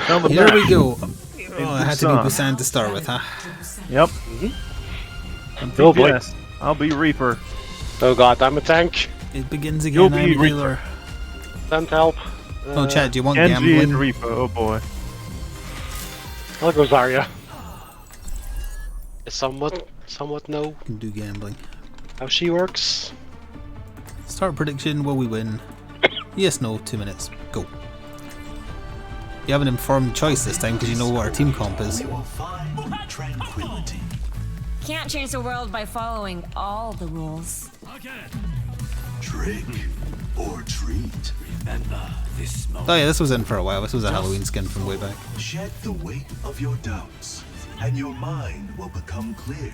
Here we go. Oh, it had to be Busan to start with, huh? Yep. Oh boy. Yes, I'll be Reaper. Oh god, I'm a tank. It begins You'll again. be I'm Reaper. healer. Send help. Oh, Chad, do you want Genji and gambling? Reaper, oh boy. I'll go Zarya. Somewhat no. Can do gambling. How she works. Start prediction. Will we win? Yes, no. 2 minutes. Go. You have an informed choice this time because you know what our team comp is. You will find tranquility. Can't change the world by following all the rules. Trick or treat. Remember this moment. Oh yeah, this was in for a while. This was a Halloween skin from way back. Shed the weight of your doubts, and your mind will become clear.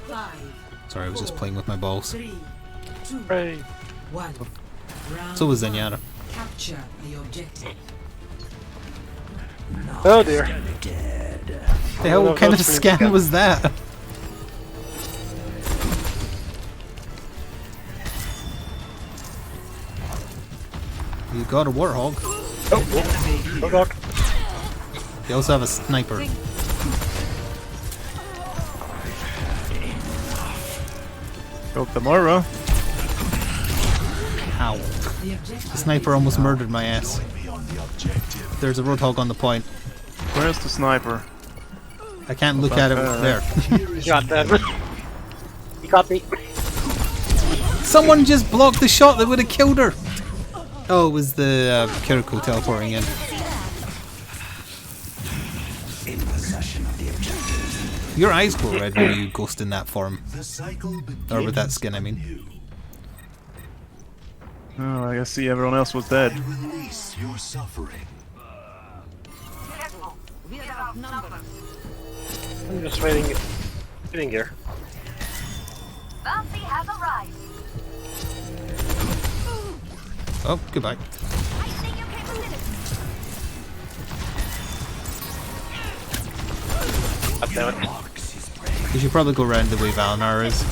5, Sorry, I was just playing with my balls. 3, 2, Hooray. 1. Round So was Zenyatta. Capture the objective. Oh dear. The hell, what kind of scan was that? You got a Warthog. Oh god. You also have a sniper. Go the Moira. Ow. The sniper almost murdered my ass. There's a Roadhog on the point. Where's the sniper? I can't look at it there. You got that. You got me. Someone just blocked the shot that would have killed her. Oh, it was the Kiriko teleporting in. Your eyes glow red when you ghost in that form. Or with that skin, I mean. Oh, I see everyone else was dead. Release your suffering. I'm just waiting here. Bounty has arrived. Oh, goodbye. I see your capability. God damn it. You should probably go around the way Valnar is.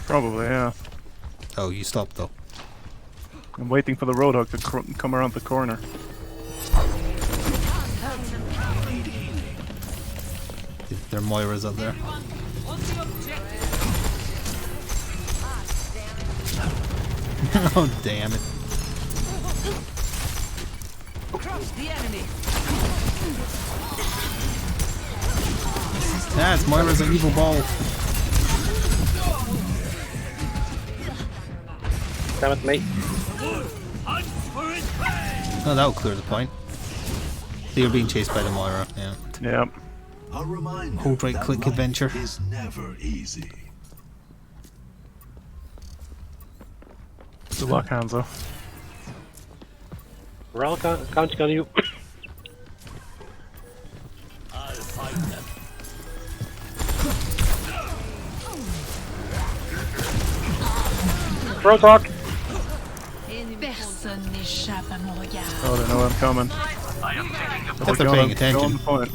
Probably, yeah. Oh, you stopped though. I'm waiting for the Roadhog to come around the corner. There are Moiras up there. Oh, damn it. That's Moira's an evil ball. Damn it, mate. Oh, that'll clear the point. You're being chased by the Moira, yeah. Yep. A reminder Hold right that click life adventure. is never easy. Good luck, Hanzo. We're all counting on you. Roadhog! Personne n'échappe à mon regard. Oh, they know I'm coming. If they're paying attention. Point.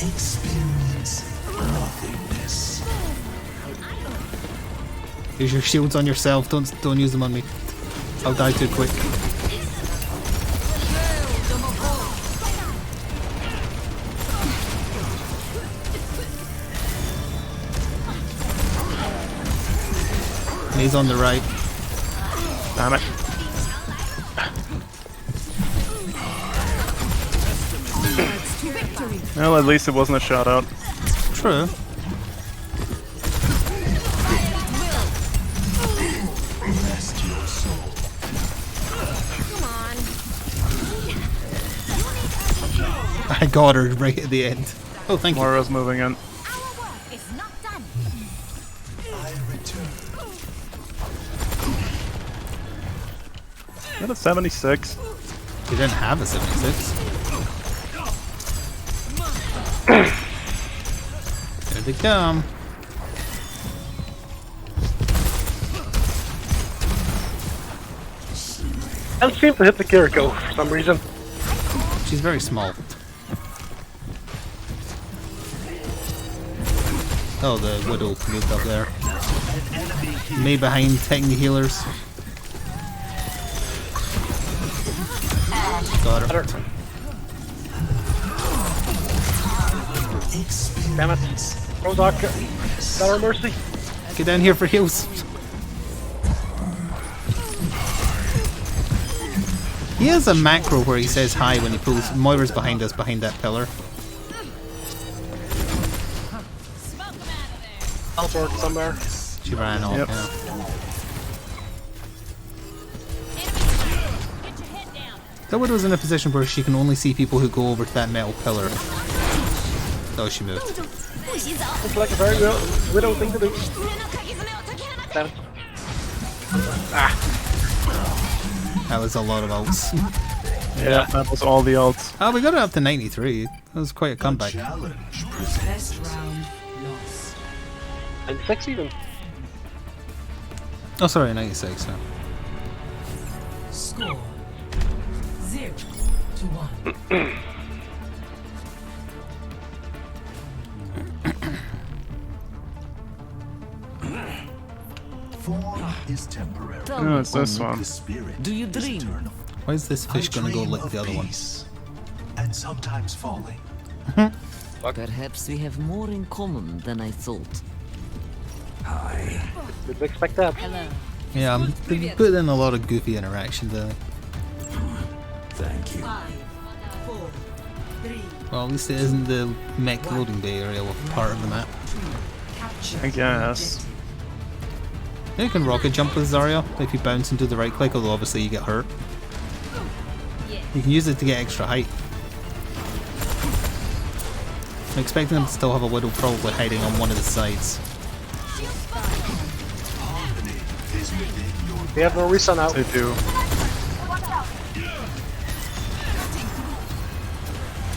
Experience nothingness. Use your shields on yourself, don't use them on me. I'll die too quick. He's on the right. Damn it. Well, at least it wasn't a shot out. True. Rest your soul. I got her right at the end. Oh, thank you. Moira's moving in. Our work is not done. I return. Got a 76. You didn't have a 76. There they come. Can't seem to hit the Kiriko for some reason. She's very small. Oh, the Widow moved up there. May behind taking the healers. Got her. Damn it. Roadhog, better mercy. Get down here for heals. He has a macro where he says hi when he pulls. Moira's behind us, behind that pillar. Teleport somewhere. She ran off. Yep. Yeah. That Widow's in a position where she can only see people who go over to that metal pillar. Oh, she moved. Looks like a very Widow thing to do. Damn it. That was a lot of ults. Yeah, that was all the ults. Oh, we got it up to 93. That was quite a comeback. Challenge Best presents. round lost. And 6 even. Oh, sorry, 96. Yeah. Score 0-1. Form is temporary. No, it's this one. The spirit Do you is dream? eternal. Why is this fish gonna go I lick dream the other of one? peace, and sometimes falling. Perhaps we have more in common than I thought. Didn't expect that. Yeah, they put in a lot of goofy interactions there. Thank you. 5, 4, 3, Well, at least it isn't the mech loading bay area with part of the map. capture. I guess. You can rocket jump with Zarya if you bounce into the right click, although obviously you get hurt. You can use it to get extra height. I'm expecting them to still have a Widow probably hiding on one of the sides. We have no reason now. They do.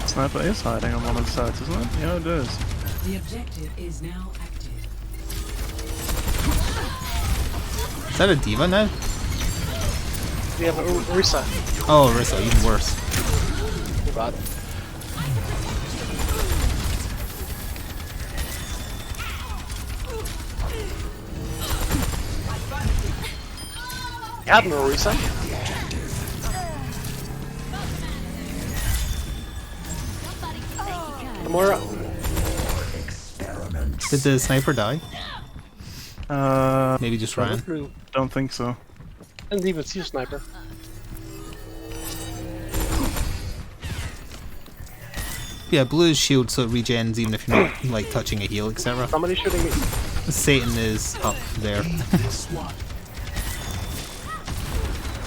Sniper is hiding on one of the sides, isn't it? Yeah, it is. The objective is now active. Is that a diva now? We have a reset. Oh, Orisa, even worse. Too bad. You had no reset. Gamora. Did the sniper die? Uh, Maybe just ran. Blue. don't think so. Didn't even see a sniper. Yeah, blue is shield so it regens even if you're not like touching a heal, etc. Somebody shooting me. Satan is up there. This one.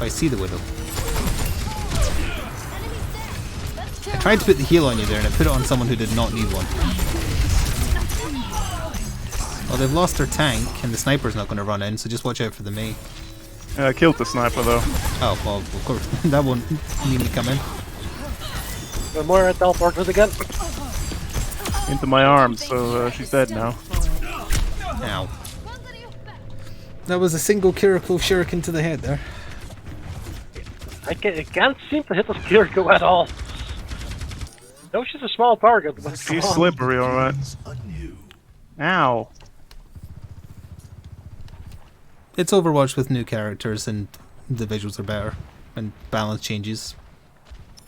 I see the Widow. I tried to put the heal on you there and I put it on someone who did not need one. Well, they've lost their tank and the sniper's not going to run in, so just watch out for the Mei. I killed the sniper though. Oh, well, of course. That won't need to come in. Gamora teleported again. Into my arms, so she's dead now. Ow. That was a single Kiriko shuriken to the head there. I can't seem to hit this Kiriko at all. No, she's a small target, but come She's on. slippery, alright. Anew. Ow. It's Overwatch with new characters and the visuals are better and balance changes.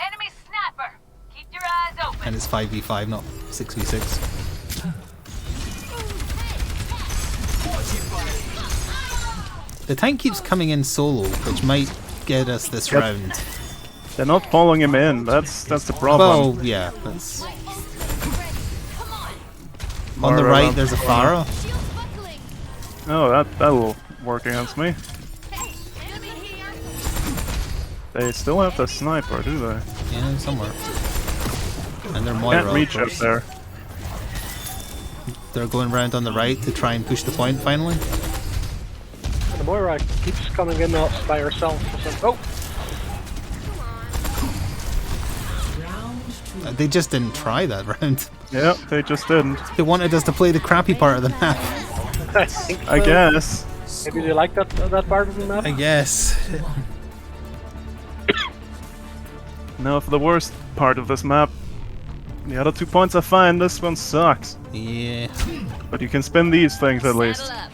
Enemy sniper. Keep your eyes open. And it's 5v5, not 6v6. The tank keeps coming in solo, which might get us this Yep. round. They're not following him in. That's the problem. Well, yeah, that's... On the Moira right, around there's a the corner. Pharah. Oh, that'll work against me. They still have the sniper, do they? Yeah, somewhere. And they're Moira, Can't reach of up course. there. They're going round on the right to try and push the point finally. The Moira keeps coming in by herself. Oh, Round 2. They just didn't try that round. Yep, they just didn't. They wanted us to play the crappy part of the map. I think so. I guess. Maybe they like that part of the map. I guess. No, for the worst part of this map. The other 2 points are fine. This one sucks. Yeah. But you can spin these things at least. Saddle up.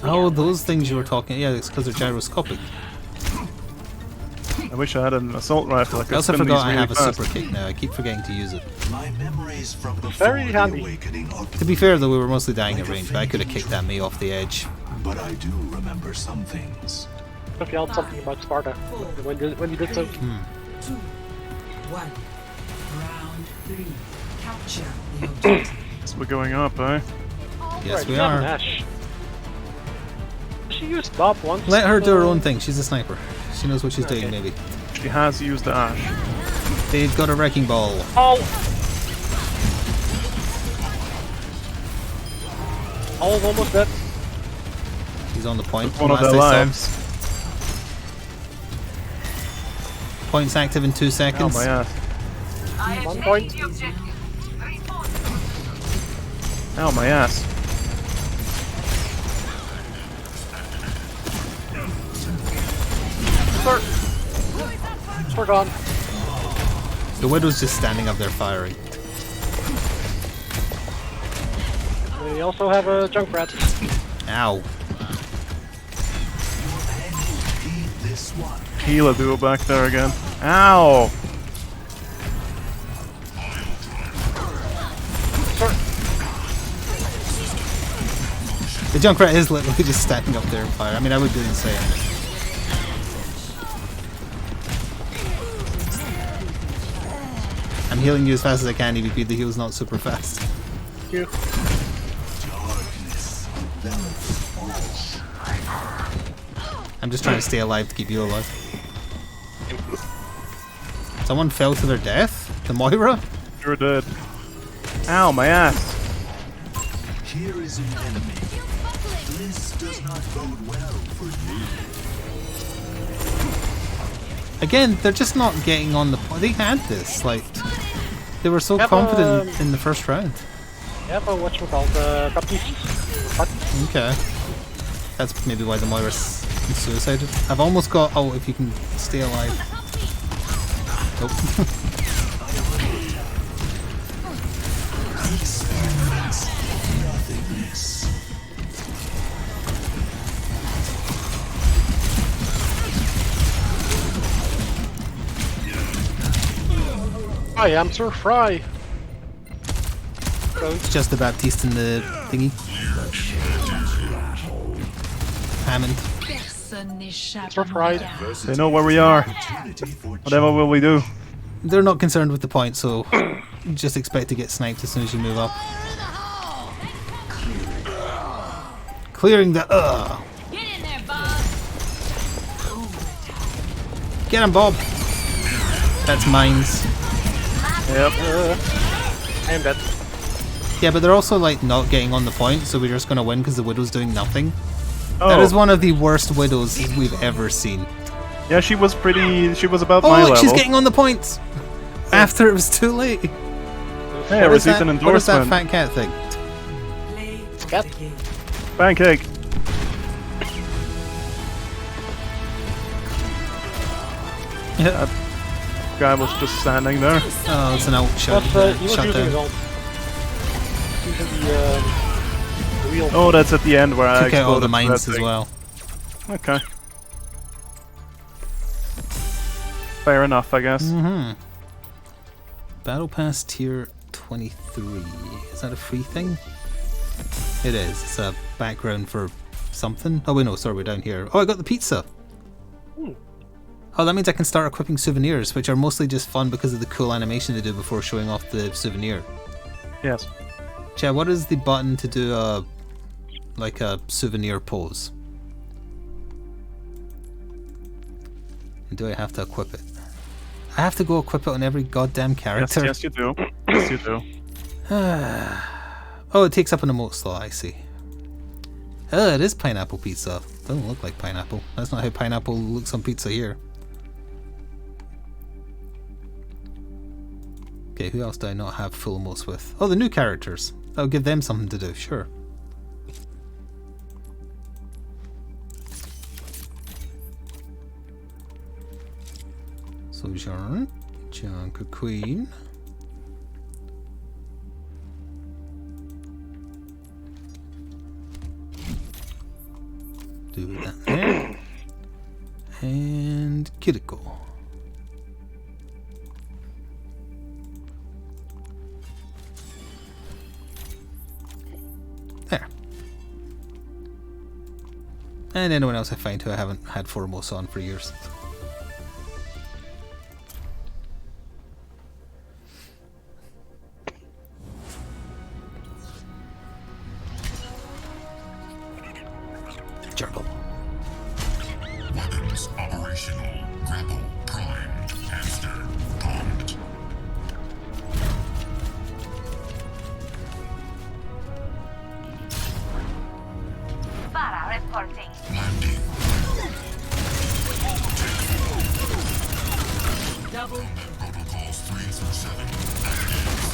Oh, those things you were talking. Yeah, it's because they're gyroscopic. I wish I had an assault rifle. I I could also spin forgot these I really have a fast. super kick now. I keep forgetting to use it. My memories from before Very the handy. awakening are To be fair though, we were mostly dying at range, but I could have kicked that me off the edge. but I do remember some things. Look out something about Sparta when you did so. 2, 1. Round 3. Capture the objective. So we're going up, eh? Yes, Right, we have an are. Ash. She used Bob once. Let her do her own thing. She's a sniper. She knows what she's doing, Okay. maybe. She has used the Ash. They've got a wrecking ball. Oh! All's almost dead. He's on the point. One of Last their I saw. lives. Point's active in 2 Oh seconds. my ass. I am 1 taking point. the objective. Reinforcements. Ow, my ass. We're gone. The Widow's just standing up there firing. We also have a Junkrat. Ow. Heed this one. Healer duo back there again. Ow! The Junkrat is literally just standing up there and fire. I mean, I would do the same. I'm healing you as fast as I can, EVP. The heal's not super fast. Thank you. Darkness envelops all. I'm just trying to stay alive to keep you alive. Someone fell to their death? The Moira? Sure did. Ow, my ass. Here is an enemy. This does not bode well for you. Again, they're just not getting on the point. They had this, like, they were so Have, confident in the first round. Yeah, but whatchamacallit, Baptiste. Okay. That's maybe why the Moira's suicided. I've almost got. Oh, if you can stay alive. Nope. Experience nothingness. I am Sir Fry. It's just the Baptiste and the thingy. Hammond. Sir Fry. They know where we are. Opportunity for Whatever will we do? They're not concerned with the point, so just expect to get sniped as soon as you move up. Clearing the. Get in there, Bob. Get him, Bob. That's mines. Yep. I am dead. Yeah, but they're also like not getting on the point, so we're just gonna win because the Widow's doing nothing. Oh, That is one of the worst Widows we've ever seen. yeah, she was pretty. She was about Oh, my look, level. she's getting on the points after it was too late. Hey, I What is received that- an What is that endorsement. fat cat thing? Play Yep. the game. Pancake. Yeah. Guy was just standing there. Oh, it's an out shot. But he was shut using his down. ult. Using the wheel. Oh, that's at the end where I Took out all the exploded mines that as thing. well. Okay. Fair enough, I guess. Mm-hmm. Battle Pass Tier 23. Is that a free thing? It is. It's a background for something. Oh wait, no, sorry, we're down here. Oh, I got the pizza. Oh, that means I can start equipping souvenirs, which are mostly just fun because of the cool animation they do before showing off the souvenir. Yes. Chad, what is the button to do a like a souvenir pose? And do I have to equip it? I have to go equip it on every goddamn Yes, character. yes, you do. Yes, you do. Oh, it takes up an emote slot, I see. Oh, it is pineapple pizza. Doesn't look like pineapple. That's not how pineapple looks on pizza here. Okay, who else do I not have full emotes with? Oh, the new characters. I'll give them something to do, sure. Sojourn, Junker Queen, do that there. And Kiriko. There. And anyone else I find who I haven't had Foremost on for years. Gerbil. Weapons operational. Grapple prime. Hamster armed. Para reporting. Landing. Double. Protocols 3 through 7. Active.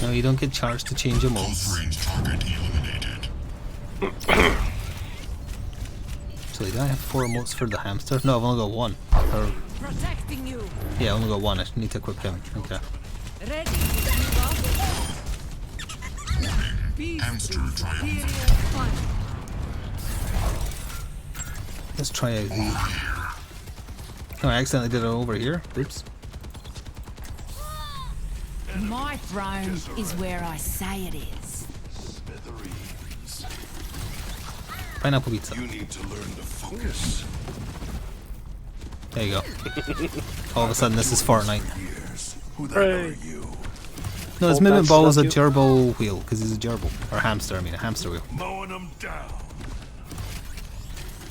No, you don't get charged to change your modes. Close range target eliminated. So do I have 4 emotes for the hamster? No, I've only got 1. Or, Protecting you. yeah, I've only got 1. I need to equip him. Okay. Ready. Hamster triumphant. Let's try out the... Oh, I accidentally did it over here. Oops. My throne is where I say it is. Smithereens. Pineapple pizza. You need to learn to focus. There you go. All of a sudden, this is Fortnite. Years. Who the Hooray. hell are you? No, his Oh, movement that's ball is a not you. gerbil wheel, because he's a gerbil. Or hamster, I mean, a hamster wheel. Mowing them down.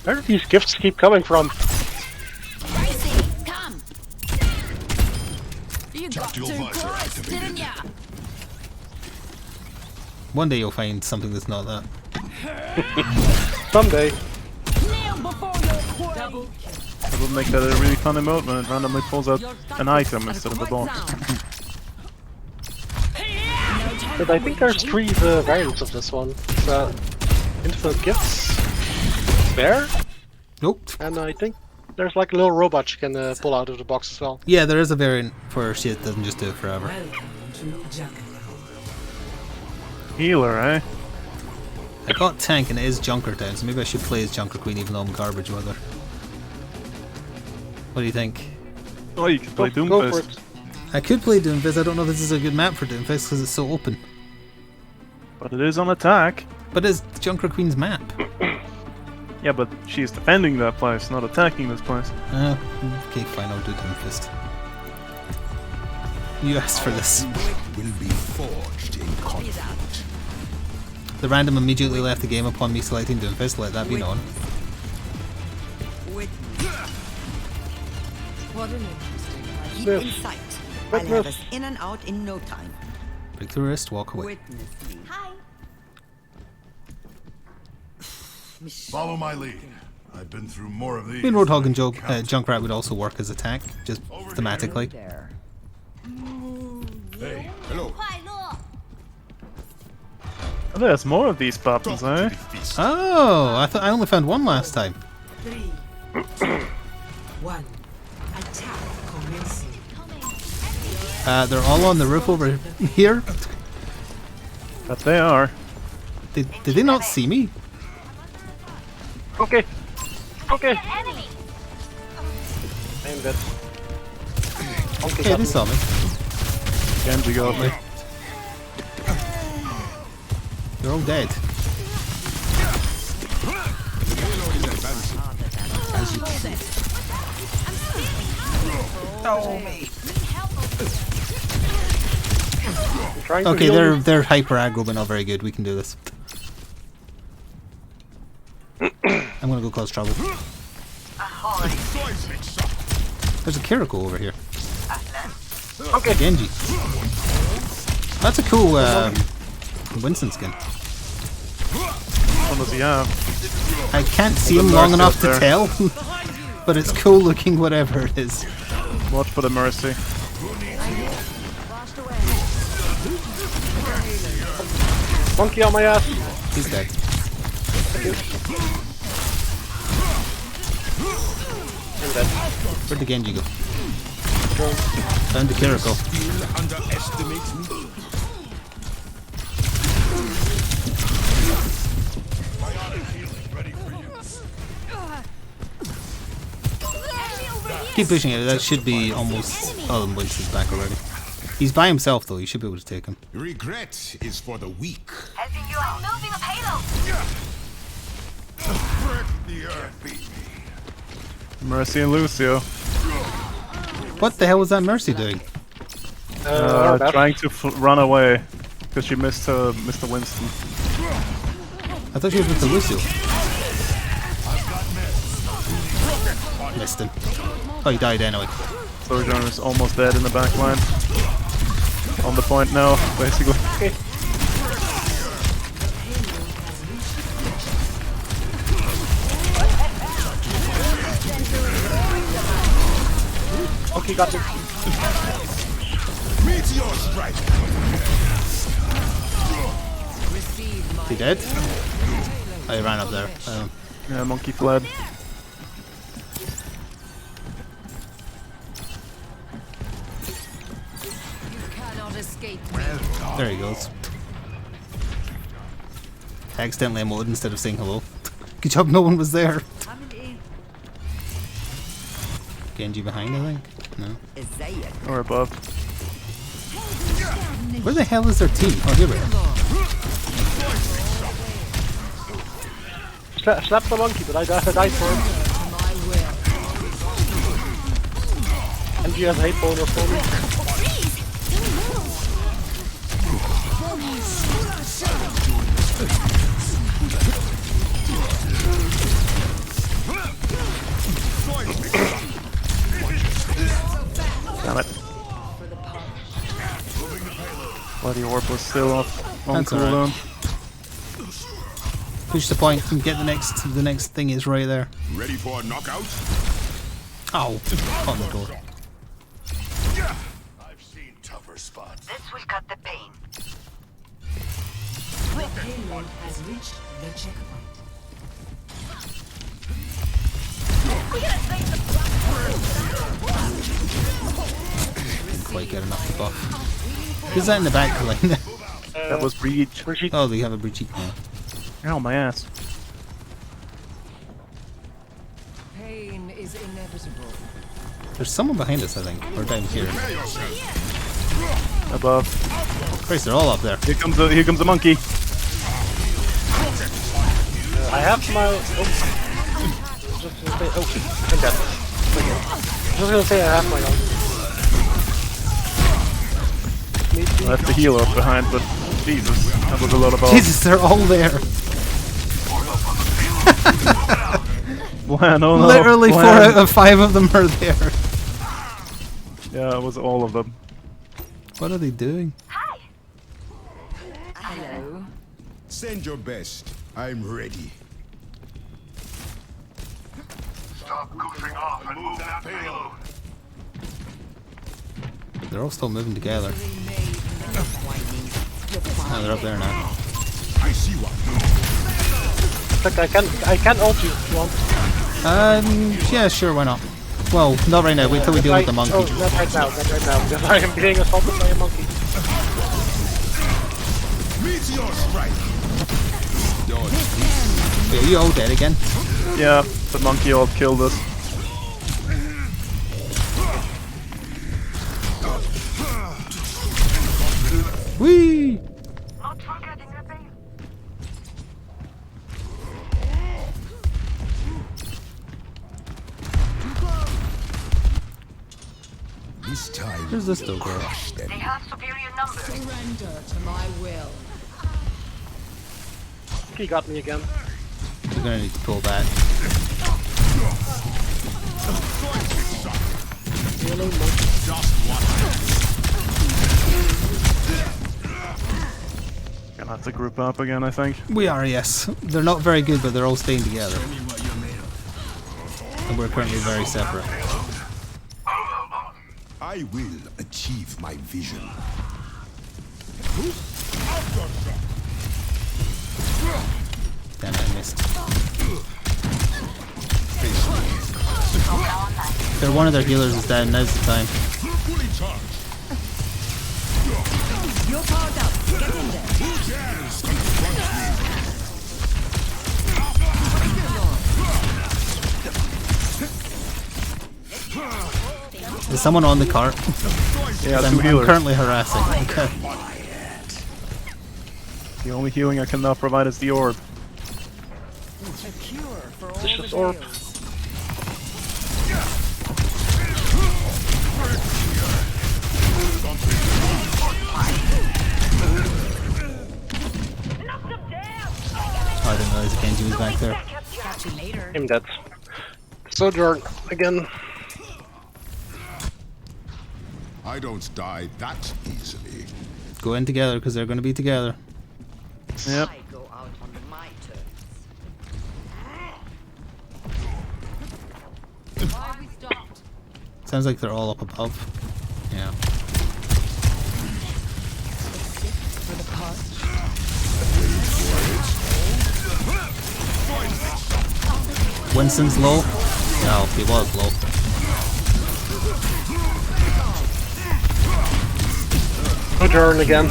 Where do these gifts keep coming from? Crazy, come. You got Tactile too visor close, activated. didn't ya? One day you'll find something that's not that. Someday. Kneel before your queen. Double. It would make that a really fun emote when it randomly pulls out an item instead of a box. But I think there's 3 variants of this one. It's infinite gifts, bear, Nope. and I think there's like a little robot you can pull out of the box as well. Yeah, there is a variant where shit doesn't just do it forever. Welcome to jungle. Healer, eh? I got tank and it is Junker down, so maybe I should play as Junker Queen even though I'm garbage with her. What do you think? Oh, you can play Go for Doomfist. it. I could play Doomfist. I don't know if this is a good map for Doomfist because it's so open. But it is on attack. But it's Junker Queen's map. Yeah, but she's defending that place, not attacking this place. Okay, fine, I'll do Doomfist. You asked for this. Will be forged in conflict. The random immediately left the game upon me selecting Doomfist, let that be known. What an interesting one. Smith. In sight. What I'll have Smith? us in and out in no time. Break the wrist, walk away. Witness me. Hi. Follow my lead. I've been through more of these. I mean, Roadhog and than I can count. Junkrat would also work as attack, just thematically. There. Hey, hello. Oh, there's more of these buttons, eh? Oh, I thought I only found 1 last time. 3, 2, 1. Attack commencing. They're all on the roof over here. But they are. Did they not see me? Okay. Okay. Enemy. I'm dead. Okay, they saw me. Genji got me. They're all dead. I'm trying to Okay, heal you. they're hyper aggro, but not very good. We can do this. I'm gonna go cause trouble. There's a Kiriko over here. Okay. Genji. That's a cool Winston skin. What does he have? I can't see him There's a long Mercy enough up to there. tell, but it's cool looking whatever it is. Watch for the Mercy. Monkey on my ass. He's dead. I'm dead. Where'd the Genji go? Found the Kiriko. Keep pushing it. That should be almost... Oh, Winston's back already. He's by himself though. You should be able to take him. Regret is for the weak. Helping you out. Moving a payload. The earth beat me. Mercy and Lucio. What the hell was that Mercy doing? Trying to run away because she missed Mr. Winston. I thought she was with the Lucio. Missed him. Oh, he died anyway. Sojourner is almost dead in the back line. On the point now, basically. Okay, got it. Meteor strike. He dead? Oh, he ran up there. Yeah, monkey fled. There he goes. I accidentally emoted instead of saying hello. Good job no one was there. Genji behind, I think? No. Or above. Where the hell is their team? Oh, here we are. Slapped the monkey, but I died for him. And you have hate bonus for me. Damn it. Bloody orb was still off on That's alright. cooldown. Push the point and get the next thing is right there. Ready for a knockout? Ow! On the door. I've seen tougher spots. This will cut the pain. Payload has reached the checkpoint. Quite get enough to buff. Who's that in the back line? That was Breach. Oh, they have a Brigitte now. Ow, my ass. Pain is inevitable. There's someone behind us, I think. Or down here. Above. Christ, they're all up there. Here comes a monkey. I have my. Just gonna say. Oh, I'm dead. Okay. Just gonna say I have my own. I left the healer up behind, but Jesus, that was a lot of balls. Jesus, they're all there. Wow, no, no. Literally 4 out of 5 of them are there. Yeah, it was all of them. What are they doing? Hi. Hello. Send your best. I'm ready. Stop goofing off and move that payload. They're all still moving together. Oh, they're up there now. I see one. Look, I can ult you if you want. Yeah, sure, why not? Well, not right now. Wait till we deal with the monkey. Oh, not right now, because I am being assaulted by a monkey. Meteor strike. Wait, are you all dead again? Yeah, the monkey all killed us. Whee! Not forgetting the pain. This time. Where's this though, girl? They have superior numbers. Surrender to my will. He got me again. We're gonna need to pull back. Yellow monkey. Gonna have to group up again, I think. We are, yes. They're not very good, but they're all staying together. And we're currently very separate. I will achieve my vision. Damn it, I missed. They're one of their healers is down, now's the time. You're powered up. Get in there. Is someone on the cart? Yeah, I'm 2 healers. currently harassing. Okay. The only healing I can now provide is the orb. A cure for all Vicious the orb. veils. Oh, I didn't realize Genji was back there. Catch you later. I'm dead. Sojourn again. I don't die that easily. Go in together because they're going to be together. Yep. I go out on my terms. Why we stopped? Sounds like they're all up above. Yeah. For the pot. Winston's low. No, he was low. Sojourn again.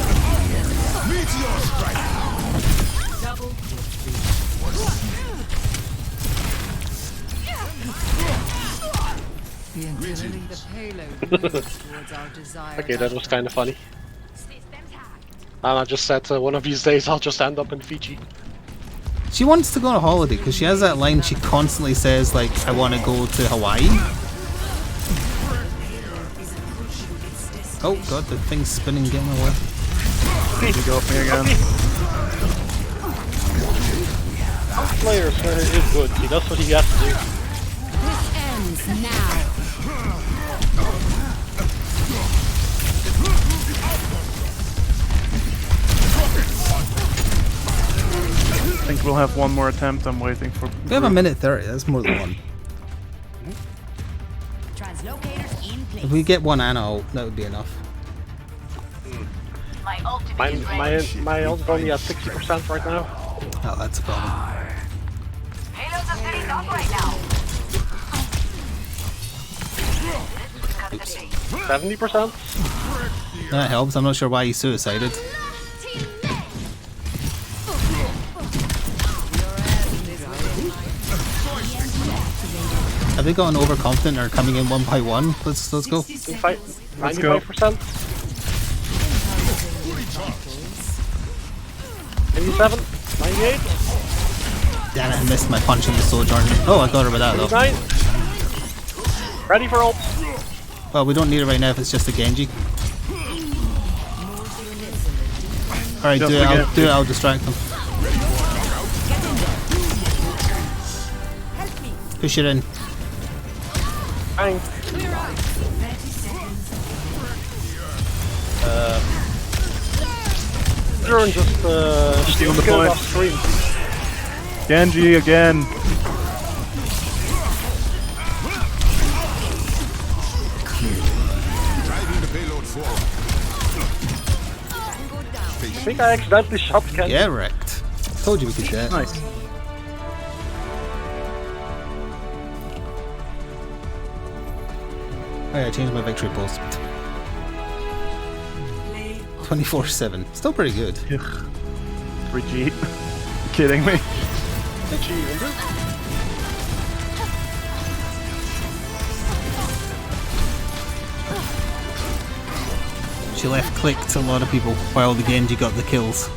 The antenna the payload moves towards our desired Okay, that was outcome. kind of funny. And I just said one of these days I'll just end up in Fiji. She wants to go on a holiday because she has that line she constantly says, like, I want to go to Hawaii. Oh god, the thing's spinning, getting away. You go for me again. Player is good. He does what he has to do. This ends now. I think we'll have one more attempt. I'm waiting for. We have a minute 30, that's more than one. Translocators in place. If we get one Ana ult, that would be enough. My ultimate is ready. My ult's only at 60% right now. Oh, that's a problem. Payloads are sitting up right now. 70%? That helps, I'm not sure why he suicided. Have they gotten overconfident or coming in one by one? Let's go. 95%? 87? 98? Damn it, I missed my punch on the Sojourn. Oh, I got her with that though. 9? Ready for ult? Well, we don't need it right now if it's just a Genji. Alright, do it, I'll distract them. Push it in. Bang. Turn just Stealing the kill point. off screen. Genji again. Driving the payload forward. I think I accidentally shot Ken. Yeah, wrecked. Told you we could do it. Nice. Oh yeah, I changed my victory post. 24/7. Still pretty good. Rejeet. Kidding me? She left clicked a lot of people while the Genji got the kills.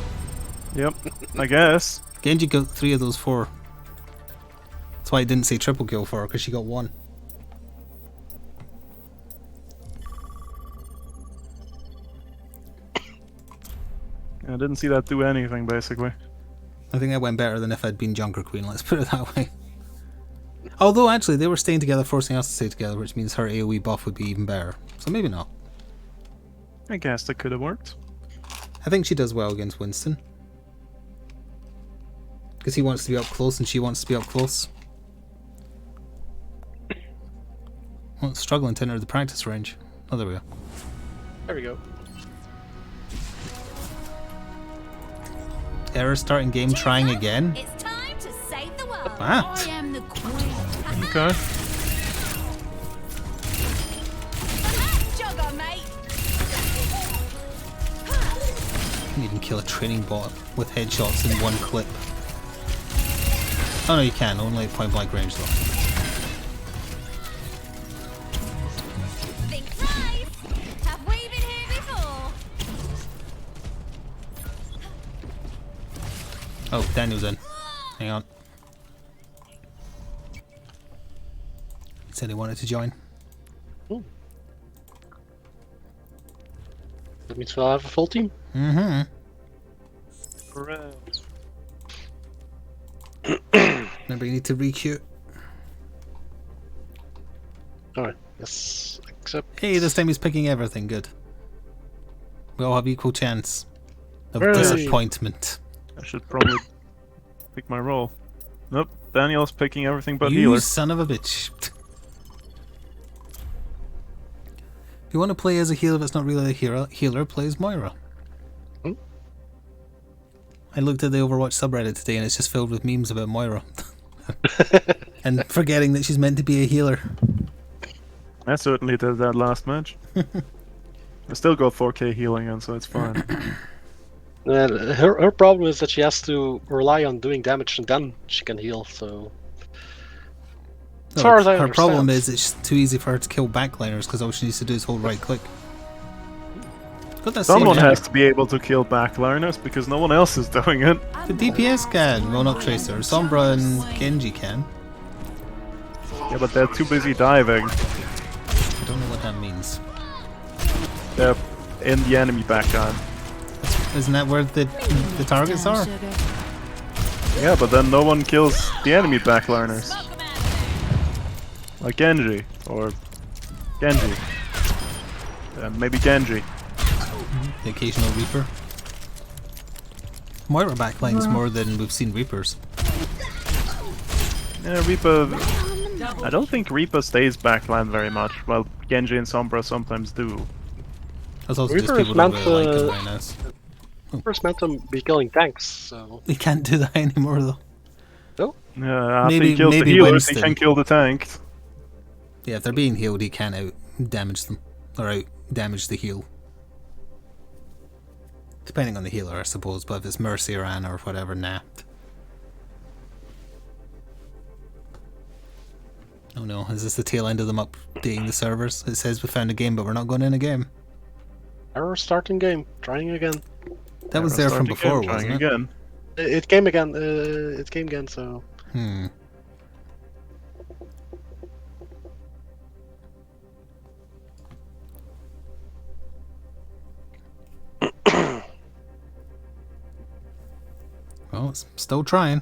Yep. I guess. Genji got 3 of those 4. That's why I didn't say triple kill for her, because she got 1. I didn't see that do anything, basically. I think that went better than if I'd been Junker Queen, let's put it that way. Although actually they were staying together, forcing us to stay together, which means her AoE buff would be even better. So maybe not. I guess that could have worked. I think she does well against Winston. Because he wants to be up close and she wants to be up close. Well, it's struggling to enter the practice range. Oh, there we go. There we go. Error starting game, trying again. It's time to save the world. Wow. I am the queen. Okay. Jugger, mate. You can even kill a training bot with headshots in one clip. Oh no, you can, only at point blank range though. Think Oh, Daniel's in. Hang on. He said he wanted to join. That means we'll have a full team. Mm-hmm. Correct. Remember, you need to re-queue. Alright, yes, accept. Hey, this time he's picking everything. Good. We all have equal chance of Hooray. disappointment. I should probably pick my role. Nope, Daniel's picking everything but You healer. son of a bitch. If you want to play as a healer that's not really a healer plays Moira. Hmm? I looked at the Overwatch subreddit today and it's just filled with memes about Moira. And forgetting that she's meant to be a healer. I certainly did that last match. I still got 4k healing in, so it's fine. Her problem is that she has to rely on doing damage and then she can heal, so... As far as I her understand. problem is it's too easy for her to kill backliners because all she needs to do is hold right click. Got that Someone same has to be able to kill backliners because no one else is doing it. The DPS can. Well, not Tracer. Sombra and Genji can. Yeah, but they're too busy diving. I don't know what that means. They're in the enemy backline. Isn't that where the targets are? Yeah, but then no one kills the enemy backliners. Like Genji, or Genji. Maybe Genji. The occasional Reaper. Moira backlines more than we've seen Reapers. Yeah, Reaper... I don't think Reaper stays backline very much, while Genji and Sombra sometimes do. That's also Reaper just people is don't meant really like to- him right now. Reaper's meant to be killing tanks, so... He can't do that anymore though. No? Yeah, after Maybe- he kills the maybe healers, Winston. he can kill the tank. Yeah, if they're being healed, he can't out damage them. Or out damage the heal. Depending on the healer, I suppose, but if it's Mercy or Anna or whatever, nah. Oh no, is this the tail end of them updating the servers? It says we found a game, but we're not going in a game. Error starting game. Trying again. That was there from before, wasn't it? Again. It came again. It came again, so... Hmm. Well, it's still trying.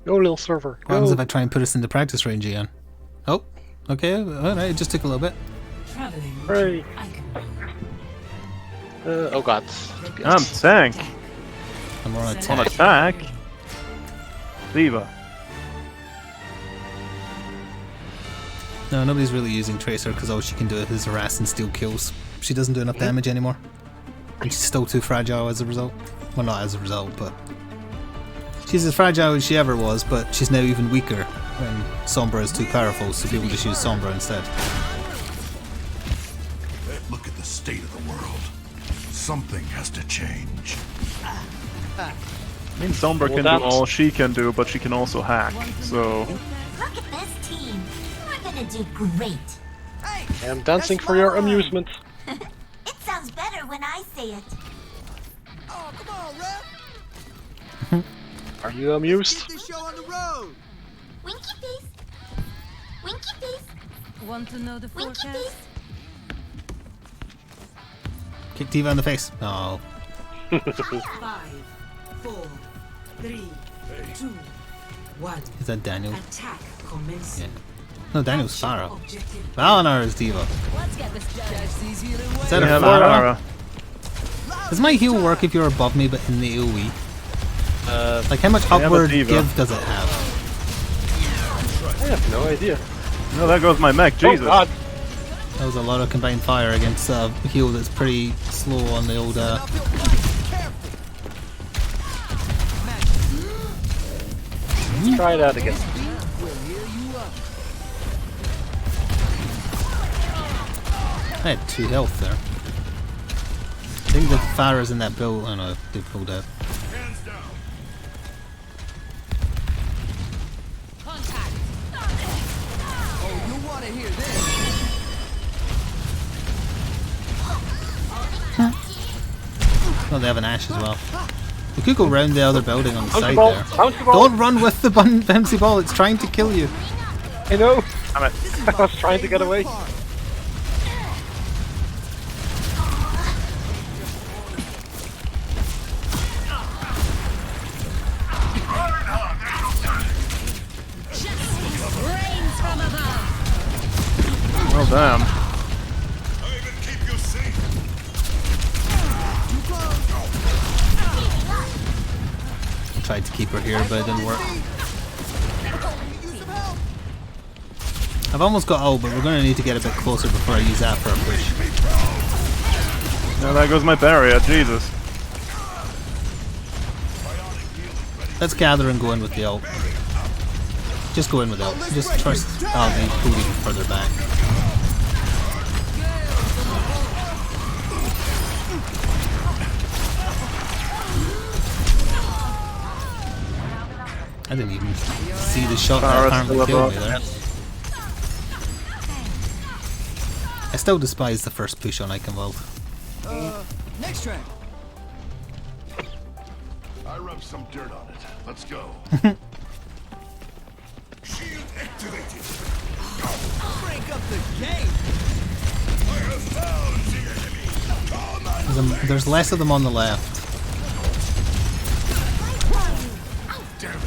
Go, little server. What happens Go. if I try and put us into practice range again? Oh, okay, alright, it just took a little bit. Traveling. Hooray. Oh god. I'm tank. And we're on On attack. attack. Diva. No, nobody's really using Tracer because all she can do is harass and steal kills. She doesn't do enough damage anymore. And she's still too fragile as a result. Well, not as a result, but... She's as fragile as she ever was, but she's now even weaker when Sombra is too powerful, so people just use Sombra instead. Look at the state of the world. Something has to change. I mean, Sombra can do all she can do, but she can also hack, so... Look at this team. We're gonna do great. I am dancing for your amusement. It sounds better when I say it. Oh, come on, ref. Are you amused? Get this show on the road. Winky face. Winky face. Want to know the Winky forecast? face. Kick Diva in the face. Oh. 5, 4, 3, 2, 1. Is that Daniel? Attack commencing. Yeah. No, Daniel's Farah. Objective. Valinor is Diva. Let's get this done. Is that Yeah, a Farah? Farah. Does my heal work if you're above me but in the AoE? Like how much I have a upward Diva. give does it have? I have no idea. No, there goes my mech, Jesus. Oh god. That was a lot of combined fire against a heal that's pretty slow on the old... Let's try that again. I had 2 health there. I think the Farah's in that build. Oh no, they pulled out. Oh, you want to hear this? Oh, they have an Ashe as well. We could go round the other building on the side ball. there. Bouncy ball. Don't run with the bouncy ball, it's trying to kill you. I know. Damn it. I was trying to get away. Well, damn. I tried to keep her here, but it didn't work. I've almost got ult, but we're going to need to get a bit closer before I use that for a push. Now there goes my barrier, Jesus. Let's gather and go in with the ult. Just go in with ult. Just trust I'll be pulled even further back. I didn't even see the shot that apparently killed me there. I still despise the first push on Eichenwald. Next track. I rubbed some dirt on it. Let's go. Shield activated. Break up the game. I have found the enemy. There's less of them on the left. Damn it.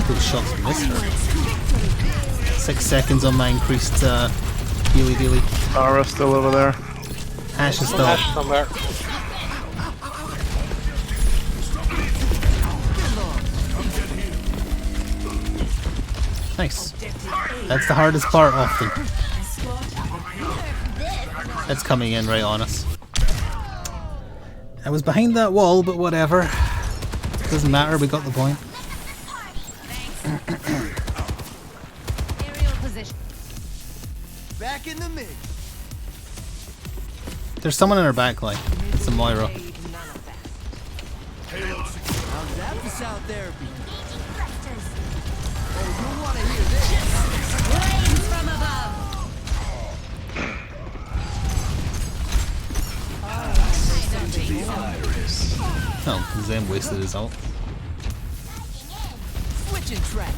Those shots missed her. 6 seconds on my increased healy dealy. Tara's still over there. Ashe is still. Ashe somewhere. Nice. That's the hardest part often. That's coming in right on us. I was behind that wall, but whatever. Doesn't matter, we got the point. Back in the mix. There's someone in our back line. It's a Moira. How's that for sound therapy? Oh, you want to hear this? Flames from above. Oh, Zen wasted his ult. Switching track.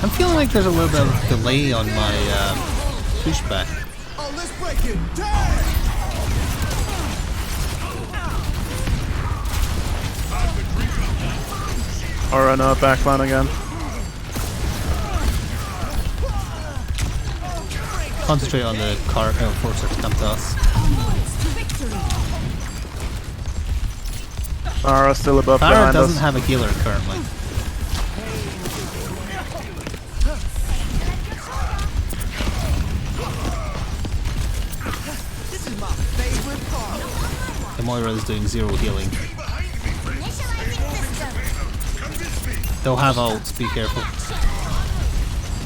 I'm feeling like there's a little bit of delay on my pushback. Oh, let's break it down. Or on backline again. Concentrate on the car forcer to come to us. Tara's still above Farah behind doesn't us. have a healer currently. This is my favorite part. The Moira is doing 0 healing. They'll have ults, be careful.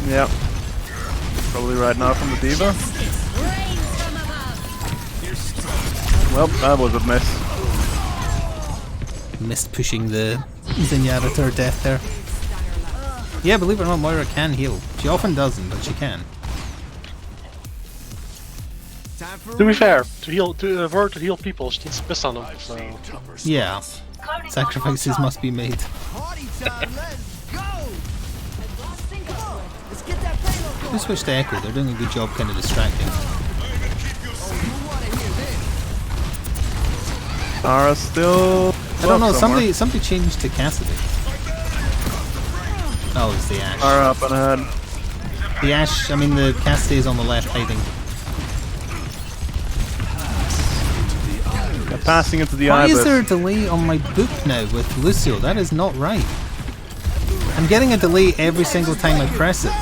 Yep. Probably right now from the Diva. Well, that was a miss. Missed pushing the Zenyatta to her death there. Yeah, believe it or not, Moira can heal. She often doesn't, but she can. To be fair, to avoid to heal people, she needs to piss on them. So. Yeah. Sacrifices must be made. Party time, let's go. Let's get that payload going. Who switched to Echo? They're doing a good job kind of distracting. Oh, you want to hear this? Tara's still. I don't know, somewhere. somebody changed to Cassidy. Oh, it's the Ashe. Tara up and ahead. The Ashe, I mean the Cassidy is on the left hiding. They're passing into the Why Ibis. is there a delay on my book now with Lucio? That is not right. I'm getting a delay every single time I press it.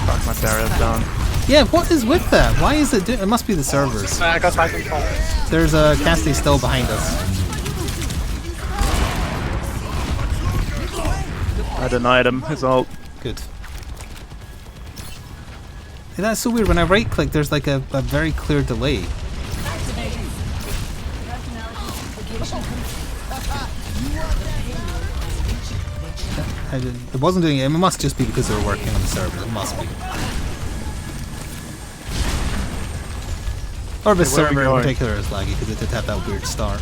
Fuck, my barrier's down. Yeah, what is with that? Why is it it must be the servers. I got back in front. There's a Cassidy still behind us. I denied him his ult. Good. Hey, that's so weird. When I right click, there's like a very clear delay. It wasn't doing it. It must just be because they were working on the server. It must be. Or this Where are we server in going? particular is laggy because it did have that weird start.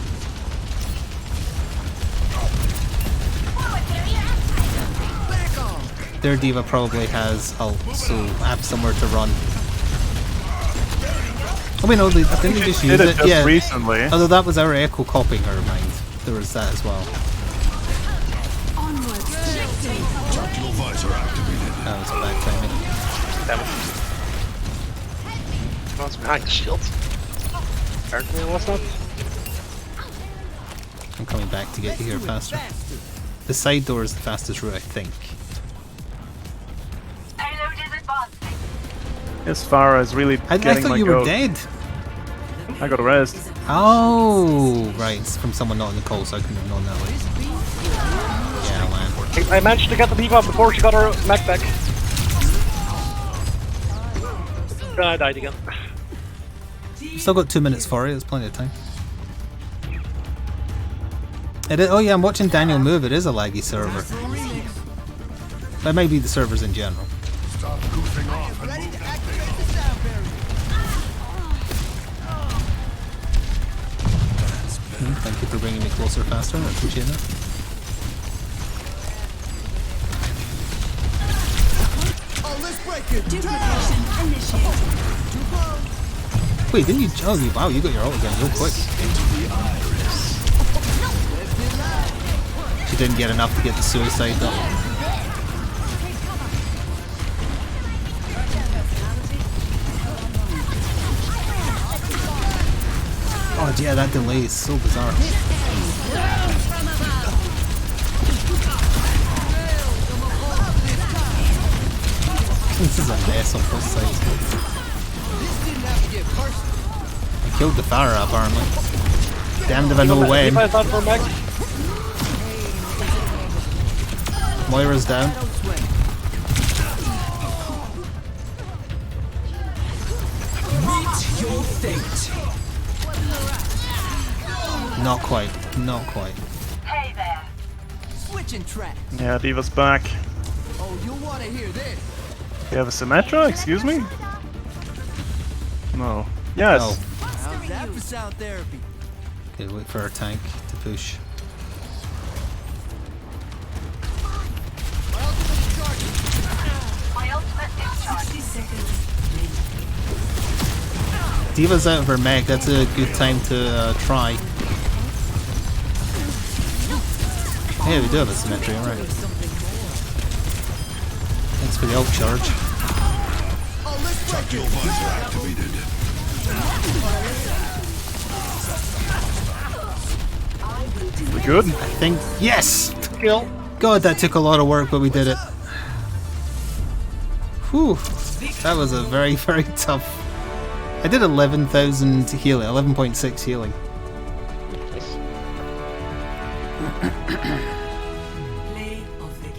Their diva probably has ult, so I have somewhere to run. Oh wait, no, didn't they just use Did it it? just Yeah. recently. Although that was our echo copying our mind. There was that as well. Tactical visor activated. That was bad timing. Damn it. One's behind the shield. Apparently it was not. I'm coming back to get you here faster. The side door is the fastest route, I think. Payload is advancing. As far as really I getting thought my you goat. were dead. I got a rest. Oh, right. It's from someone not in the call, so I couldn't have known that way. Yeah, man. I managed to get the diva before she got her mech back. Then I died again. Still got 2 minutes for it. There's plenty of time. Oh yeah, I'm watching Daniel move. It is a laggy server. That may be the servers in general. Stop goofing off and Ready move. to activate the sound barrier. Thank you for bringing me closer faster. I appreciate that. Oh, let's break it. Duplication initiated. Too close. Wait, didn't you? Oh, wow, you got your ult again real quick. She didn't get enough to get the suicide though. Oh yeah, that delay is so bizarre. This is a mess on both sides. This didn't have to get personal. I killed the Farah apparently. Damned if I know when. Diva is out for mech. Moira's down. Meet your fate. Not quite. Not quite. Hey there. Switching tracks. Yeah, Diva's back. Oh, you'll want to hear this. You have a Symmetra? Excuse me? No. Yes. Oh. How's that for sound therapy? Okay, wait for our tank to push. My ultimate discharge. 60 seconds. Diva's out of her mech. That's a good time to try. Yeah, we do have a symmetry, alright. Thanks for the ult charge. Oh, let's break Tactical it. visor activated. We good? I think. Yes! Kill. God, that took a lot of work, but we did it. Whew. That was a very, very tough. I did 11,000 healing, 11.6 healing.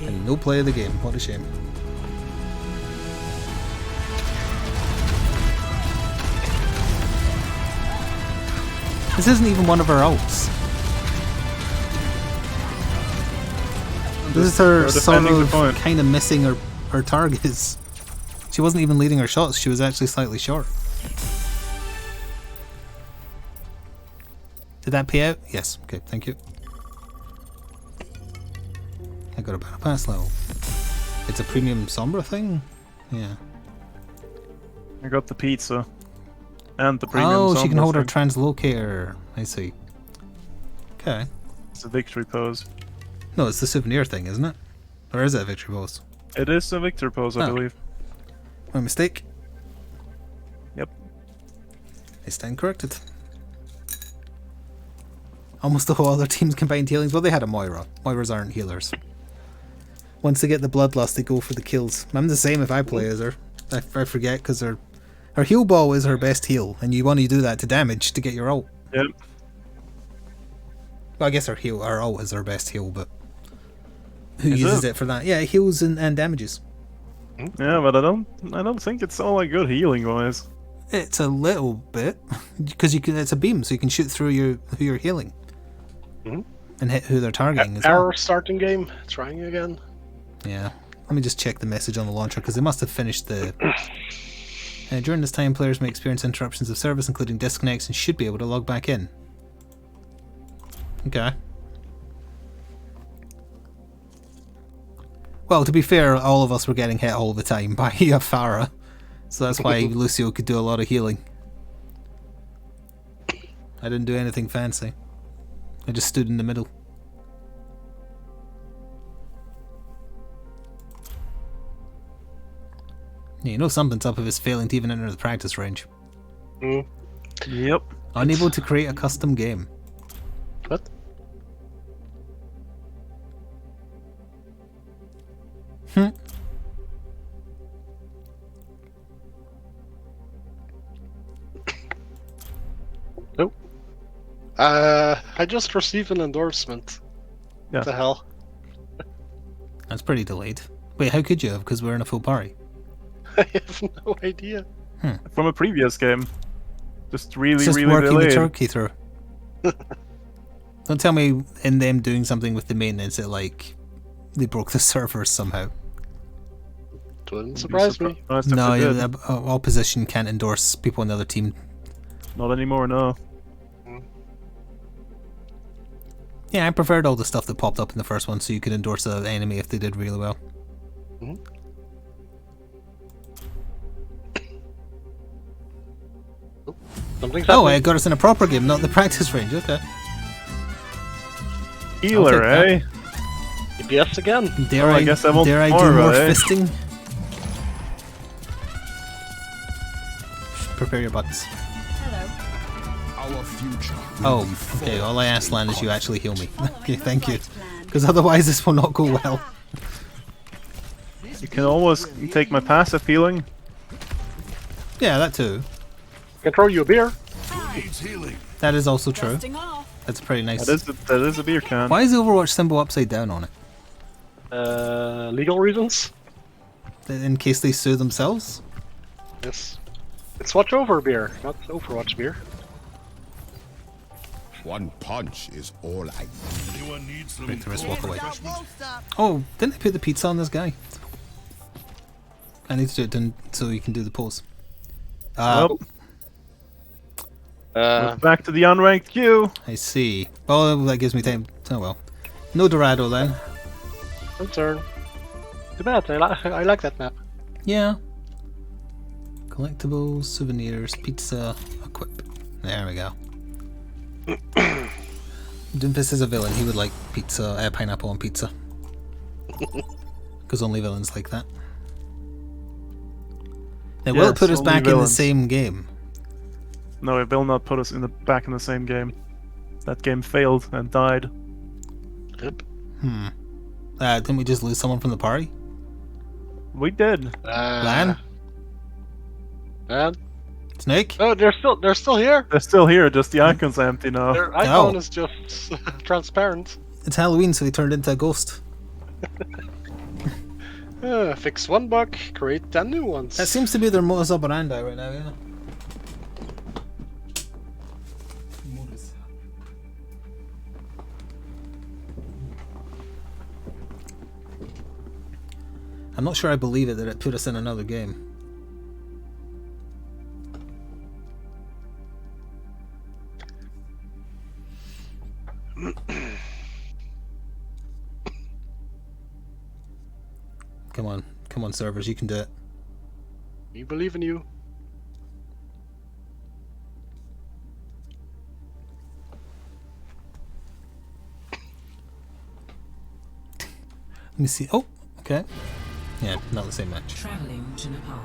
And no play of the game. What a shame. This isn't even one of her ults. This is her We're sort defending the of point. kind of missing her targets. She wasn't even leading her shots, she was actually slightly short. Did that pay out? Yes. Okay, thank you. I got a battle pass level. It's a premium Sombra thing? Yeah. I got the pizza. And the premium Oh, she can Sombra hold her thing. translocator. I see. Okay. It's a victory pose. No, it's the souvenir thing, isn't it? Or is it a victory pose? It is a victory pose, I Oh. believe. My mistake. Yep. I stand corrected. Almost the whole other team's combined healings. Well, they had a Moira. Moiras aren't healers. Once they get the bloodlust, they go for the kills. I'm the same if I play as her. I forget because her heal ball is her best heal, and you want to do that to damage to get your ult. Yep. Well, I guess her ult is her best heal, but who Is uses it? it for that. Yeah, it heals and damages. Yeah, but I don't think it's all that good healing wise. It's a little bit because you can. It's a beam, so you can shoot through who you're healing and hit who they're targeting as well. Error starting game. Trying again. Yeah. Let me just check the message on the launcher because they must have finished the. During this time, players may experience interruptions of service, including disconnects, and should be able to log back in. Okay. Well, to be fair, all of us were getting hit all the time by a Pharah, so that's why Lucio could do a lot of healing. I didn't do anything fancy. I just stood in the middle. Yeah, you know something's up if it's failing to even enter the practice range. Yep. Unable to create a custom game. What? Nope. I just received an endorsement. Yeah. What the hell? That's pretty delayed. Wait, how could you have? Because we're in a full party. I have no idea. From a previous game. Just really, It's just really working delayed. the turkey through. Don't tell me in them doing something with the maintenance that like they broke the servers somehow. Wouldn't surprise me. Surprised if No, they yeah, did. the opposition can't endorse people on the other team. Not anymore, no. Yeah, I preferred all the stuff that popped up in the first one, so you could endorse the enemy if they did really well. Something's Oh, happening. it got us in a proper game, not the practice range. Okay. Healer, I'll eh? EPS again. Dare I guess I won't dare I do tomorrow, more eh? fisting? Prepare your butts. Our future. Oh, okay. All I asked, Land, is you actually heal me. Okay, thank you. Because otherwise this will not go well. You can always take my passive healing. Yeah, that too. Can throw you a beer. Needs healing. That is also true. Dusting off. That's pretty nice. That is a beer can. Why is the Overwatch symbol upside down on it? Legal reasons. In case they sue themselves? Yes. It's Watch Over beer, not Overwatch beer. One punch is all I need. Anyone needs some Break the wrist, walk away. Won't stop. Oh, didn't they put the pizza on this guy? I need to do it done so you can do the pose. Well, we're back to the unranked queue. I see. Oh, that gives me time. Oh well. No Dorado then. Turn. Too bad. I like that map. Yeah. Collectibles, souvenirs, pizza, equip. There we go. Doomfist is a villain. He would like pizza, pineapple on pizza. Because only villains like that. Now, will it Yes, put us only back in the villains. same game? No, it will not put us back in the same game. That game failed and died. Yep. Didn't we just lose someone from the party? We did. Lan? Man. Snake? Oh, they're still here. They're still here, just the icon's empty now. Their icon is just transparent. It's Halloween, so they turned into a ghost. Fix one bug, create 10 new ones. That seems to be their modus operandi right now, yeah. I'm not sure I believe it that it put us in another game. Come on servers, you can do it. We believe in you. Let me see. Oh, okay. Yeah, not the same match. Traveling to Nepal.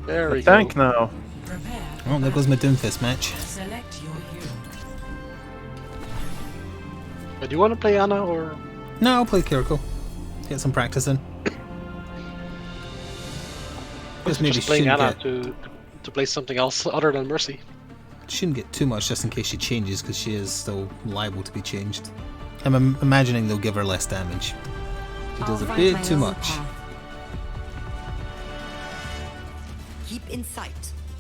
There we Tank go. now. Prepare. Oh, there goes my Doomfist match. Select your hero. Do you want to play Anna or? No, I'll play Kiriko. Get some practice in. Just maybe Just playing shouldn't Anna get, to play something else other than Mercy. shouldn't get too much just in case she changes, because she is still liable to be changed. I'm imagining they'll give her less damage. She does a bit too much. Keep in sight.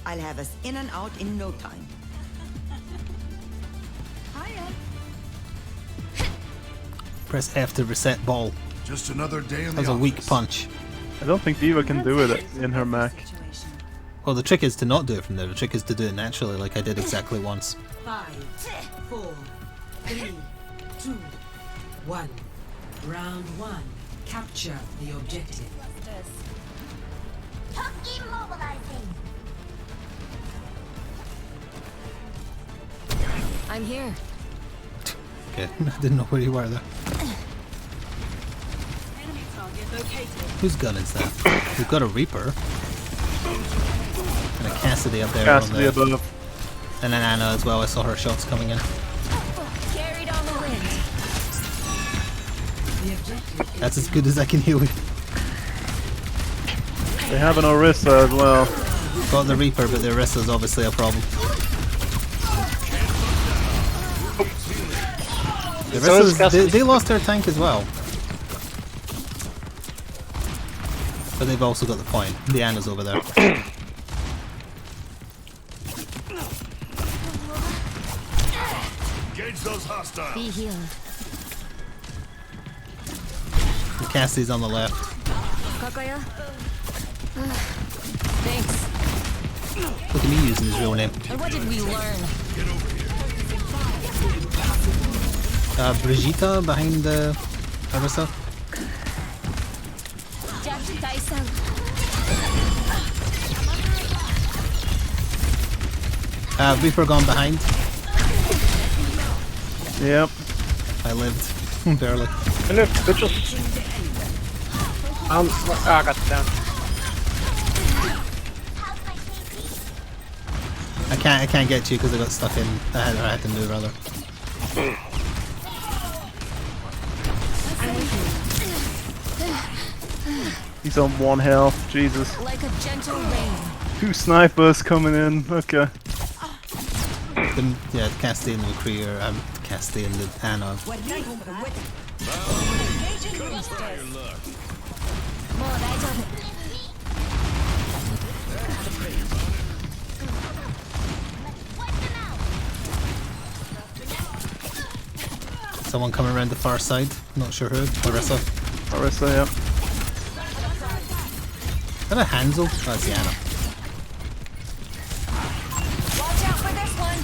I'll have us in and out in no time. Press F to reset ball. Just another day in That the was a weak punch. I don't think Diva can do it in her mech. Well, the trick is to not do it from there. The trick is to do it naturally, like I did exactly once. 5, 4, 3, 2, 1. Round 1. Capture the objective. Pumpkin mobilizing. I'm here. Okay, I didn't know where you were there. Whose gun is that? We've got a Reaper. And a Cassidy up there. Cassidy on the, above. and an Anna as well. I saw her shots coming in. Carried on the wind. That's as good as I can heal you. They have an Orisa as well. Got the Reaper, but the Orisa's obviously a problem. The So is Orisa's, they lost their tank as well. But they've also got the point. The Anna's over there. Engage those hostiles. Be healed. The Cassidy's on the left. Kakaya? Thanks. Look at me using his real name. And what did we learn? Brigitte behind the Orisa. Reaper gone behind. Yep. I lived. Barely. And if bitches. I got down. I can't get you because I got stuck in. I had to move rather. He's on 1 health. Jesus. Like a gentle rain. 2 snipers coming in. Okay. Yeah, Cassidy and the McCree are Cassidy and the Anna. Someone coming around the far side. Not sure who. Orisa. Orisa, yeah. Is that a Hansel? Oh, that's the Anna. Watch out for this one.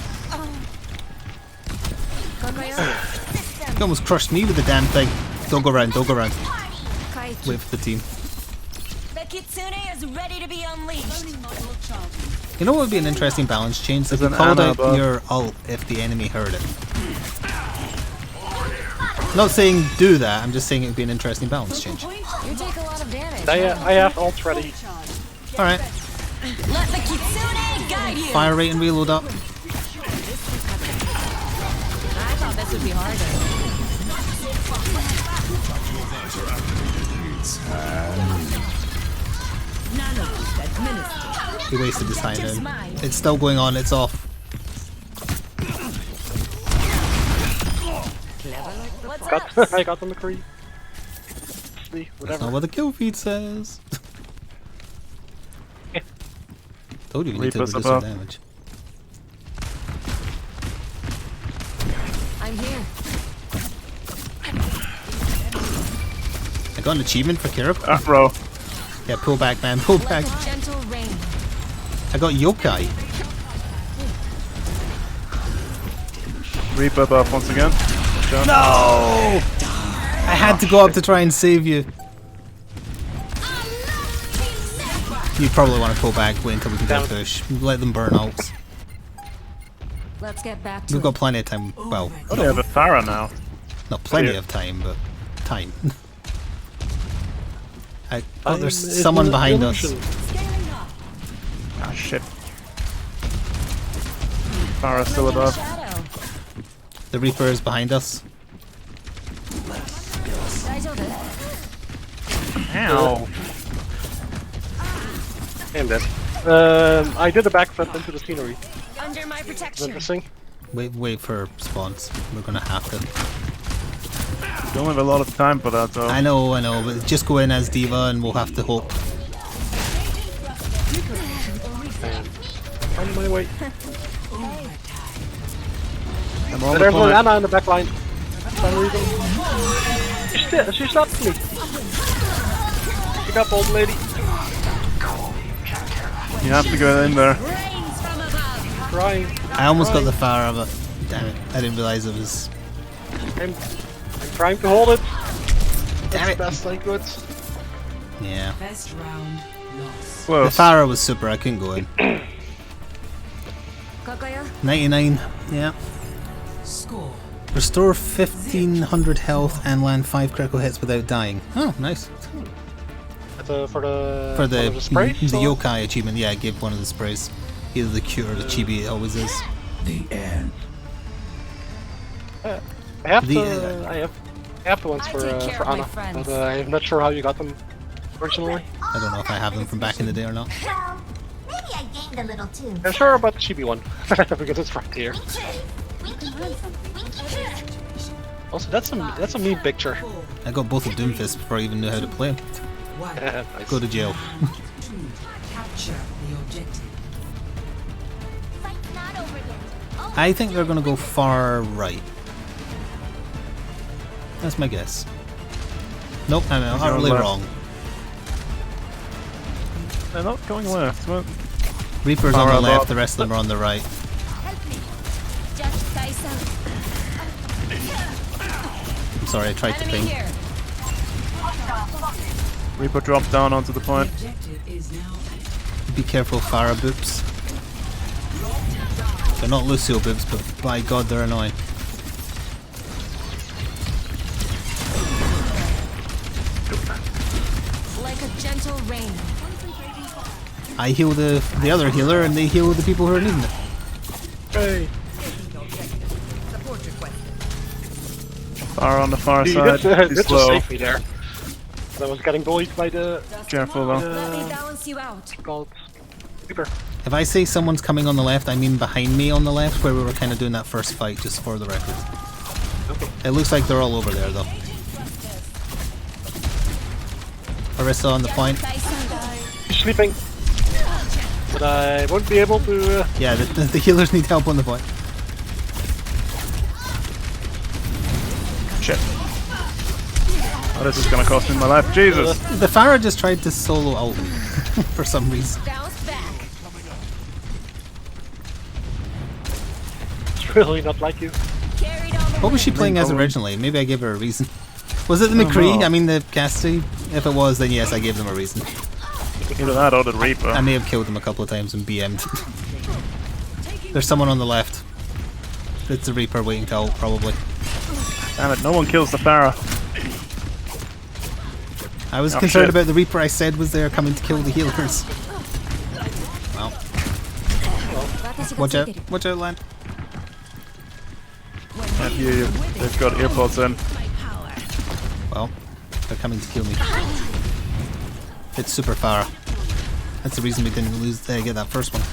You almost crushed me with the damn thing. Don't go around, don't go around. Kite. Wait for the team. The Kitsune is ready to be unleashed. You know what would be an interesting balance change? If There's you an called Anna out above. your ult if the enemy heard it. Not saying do that, I'm just saying it would be an interesting balance change. You take a lot of damage. I have ult ready. Alright, Let the Kitsune guide you. fire rate and reload up. I thought this would be harder. He wasted his time in. It's still going on, it's off. I got the McCree. That's Whatever. not what the kill feed says. Told you need to Reaper's reduce your above. damage. I'm here. I got an achievement for Kirib. Bro. Yeah, pull back, man, pull back. Like a gentle rain. I got yokai. Reaper buff once again. Watch out. No! I had to go up to try and save you. You probably want to pull back, wait until we can get a push. Let them burn ults. Let's get back to We've got it. plenty of time. Well, Oh, they have a Pharah now. not plenty Yeah. of time, but time. Oh, Time there's is someone an behind us. illusion. Ah, shit. Pharah still above. Shadow. The Reaper is behind us. Ow. And dead. I did a backflip into the scenery. Under my Is that protection. interesting? Wait for spawns. We're gonna have to. don't have a lot of time for that though. I know, but just go in as D.Va and we'll have to hope. On my way. I'm on the There's point. Lana in the back line. For some reason. She slapped me. Pick up, old lady. You have to go in there. Crying. I almost got the Pharah, but damn it, I didn't realize it was... I'm trying to hold it. Damn it. Best I could. Yeah. Best round lost. The Close. Pharah was super, I couldn't go in. 99, yeah. Score. Restore 1500 health and land 5 critical hits without dying. Oh, nice. For For the the spray? yokai achievement, yeah, give one of the sprays. Either the cure or the chibi, it always is. The end. I have The, I have the ones for Anna, but I'm not sure how you got them originally. I don't know if I have them from back in the day or not. Well, maybe I gained a little too. I'm sure about the chibi one because it's right here. Also, that's a meme picture. I got both of Doomfist before I even knew how to play 'em. Nice. Go to jail. Capture the objective. Fight's not over yet. Oh, I think they're gonna go far right. That's my guess. Nope, I'm utterly left. wrong. They're not going left. Well, Reaper's on the Pharah left, bot. the rest of them are on the right. Help me. Just say something. I'm sorry, I tried to Enemy ping. here. Reaper dropped down onto the point. Objective is now Be careful, Pharah boops. They're not Lucio boobs, but by God, they're annoying. Like a gentle rain. I heal the other healer, and they heal the people who are needing it. Hey. Far on the far You side. did Too just slow. save me there. I was getting bullied by the Careful though. Let me balance you out. called Reaper. If I say someone's coming on the left, I mean behind me on the left, where we were kind of doing that first fight, just for the record. Okay. It looks like they're all over there, though. Arissa on the point. He's sleeping. But I won't be able to. Yeah, the healers need help on the point. Shit. Oh, this is gonna cost me my life. Jesus. The Pharah just tried to solo ult for some reason. Bounce back. It's really not like you. Carried all the What was she playing as Probably. originally? Maybe I gave her a reason. Was it the I don't McCree? know. I mean the Cassidy? If it was, then yes, I gave them a reason. Either that or the Reaper. I may have killed them a couple of times and BM'd. There's someone on the left. It's the Reaper waiting to ult, probably. Damn it, no one kills the Pharah. I was Oh, concerned shit. about the Reaper I said was there coming to kill the healers. Well, watch out. Watch out, lad. If you, they've got earpods in. Well, they're coming to kill me. It's super Pharah. That's the reason we didn't get that first one.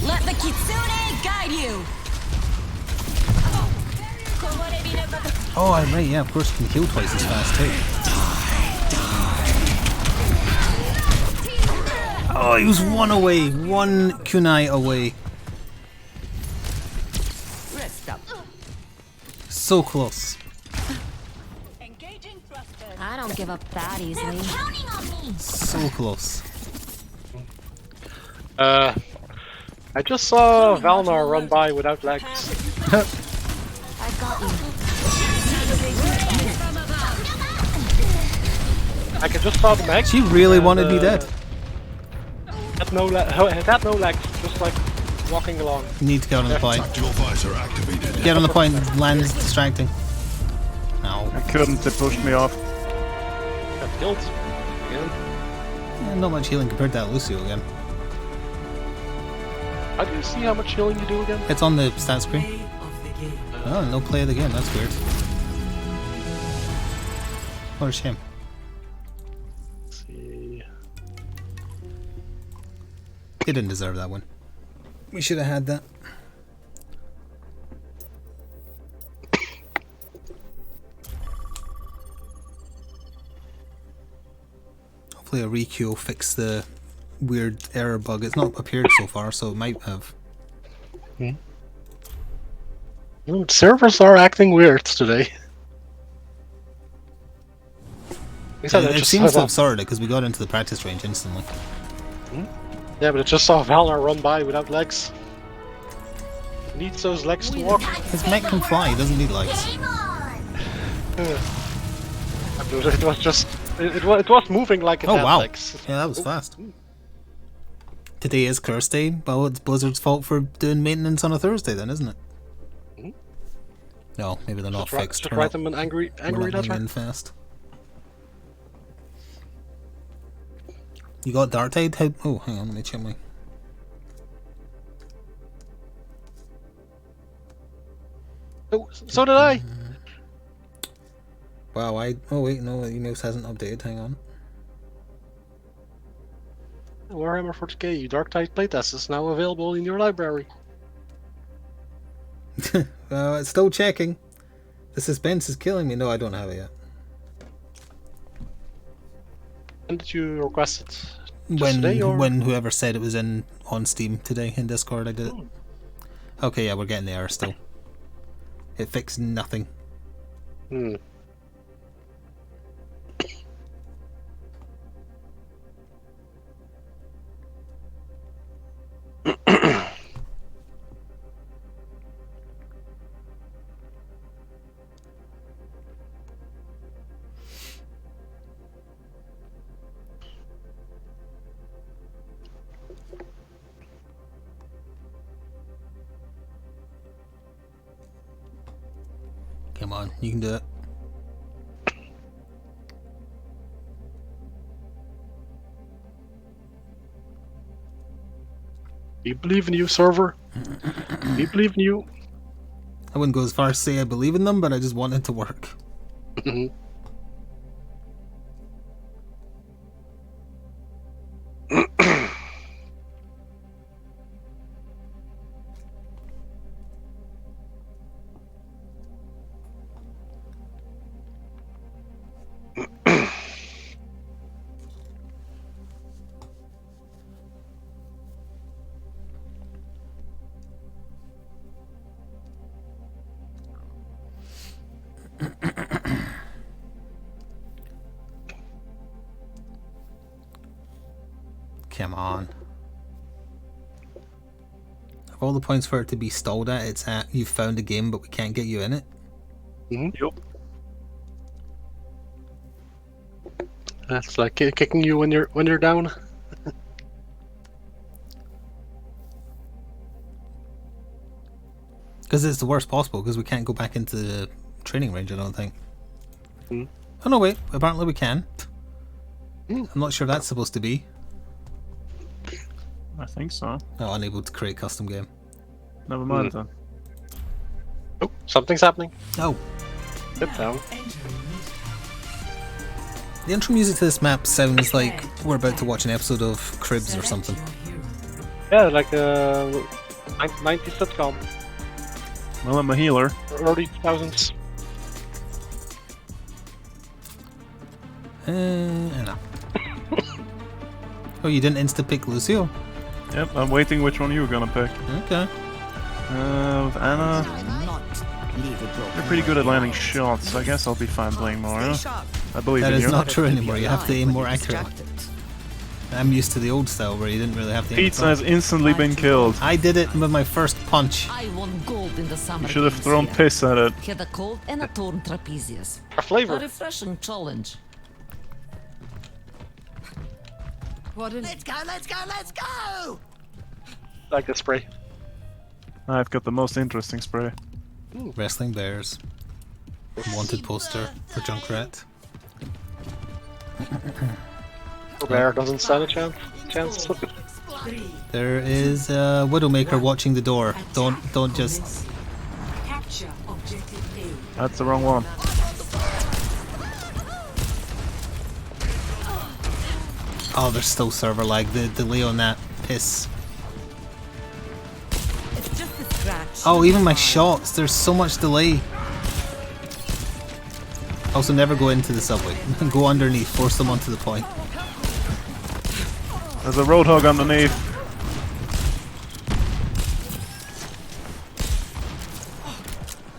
Let the Kitsune guide you. Oh, I'm right, yeah, of course you can heal twice as fast too. Oh, he was one away. One kunai away. Rest up. So close. I don't give up that easily. counting on me. So close. I just saw Valnar run by without legs. I got you. I just saw the mech. She really and, wanted me dead. Had no legs, just like walking along. You need to get on the point. Tactical visor activated. Get on the point. Land is distracting. No. I couldn't, they pushed me off. Got killed. Again. Yeah, not much healing compared to that Lucio again. How do you see how much healing you do again? It's on the stat screen. play of the game. Oh, no play of the game. That's weird. What a shame. Let's see. He didn't deserve that one. We should have had that. Hopefully a requeue will fix the weird error bug. It's not appeared so far, so it might have. Servers are acting weird today. It seems to have sorted it because we got into the practice range instantly. Yeah, but it just saw Valor run by without legs. Needs those legs to walk. His mech can fly, he doesn't need legs. It was just... It was moving like it Oh had wow! legs. Yeah, that was fast. Today is Curse Day. Well, it's Blizzard's fault for doing maintenance on a Thursday then, isn't it? No, maybe they're not fixed. Just write them an angry letter. In fast. You got Dark Tide? Oh, hang on, let me check my... Oh, so did I! Wow, oh wait, no, emails hasn't updated, hang on. Warhammer 40k Dark Tide playtest is now available in your library. It's still checking. The suspense is killing me. No, I don't have it yet. When did you request it? When whoever said it was on Steam today in Discord, I did it. Okay, yeah, we're getting the error still. It fixed nothing. Come on, you can do it. We believe in you, server. We believe in you. I wouldn't go as far as to say I believe in them, but I just want it to work. Come on. Of all the points for it to be stalled at, it's at you've found a game but we can't get you in it. Yep. That's like kicking you when you're down. Because it's the worst possible, because we can't go back into the training range, I don't think. Oh no, wait, apparently we can. I'm not sure that's supposed to be. I think so. Oh, unable to create custom game. Never mind then. Oh, something's happening. Oh. Sit down. The intro music to this map sounds like we're about to watch an episode of Cribs or something. Yeah, like a 90s sitcom. Well, I'm a healer. Early 2000s. No. Oh, you didn't insta-pick Lucio? Yep, I'm waiting which one you were gonna pick. Okay. With Anna, you're pretty good at landing shots, so I guess I'll be fine playing Moira. I believe That in is you. not true anymore, you have to aim more accurately. I'm used to the old style where you didn't really have to aim. Pizza has instantly been killed. I did it with my first punch. I won gold in the summer. You should have thrown piss at it. Had a cold and a torn trapezius. A flavor. A refreshing challenge. Let's go, let's go, let's go! Like the spray. I've got the most interesting spray. Wrestling Bears. Wanted poster for Junkrat. Bear doesn't stand a chance. There is a Widowmaker watching the door. Don't just... Capture objective A. That's the wrong one. Oh, there's still server lag. The delay on that piss. It's just a scratch. Oh, even my shots. There's so much delay. Also, never go into the subway. Go underneath. Force them onto the point. There's a Roadhog underneath.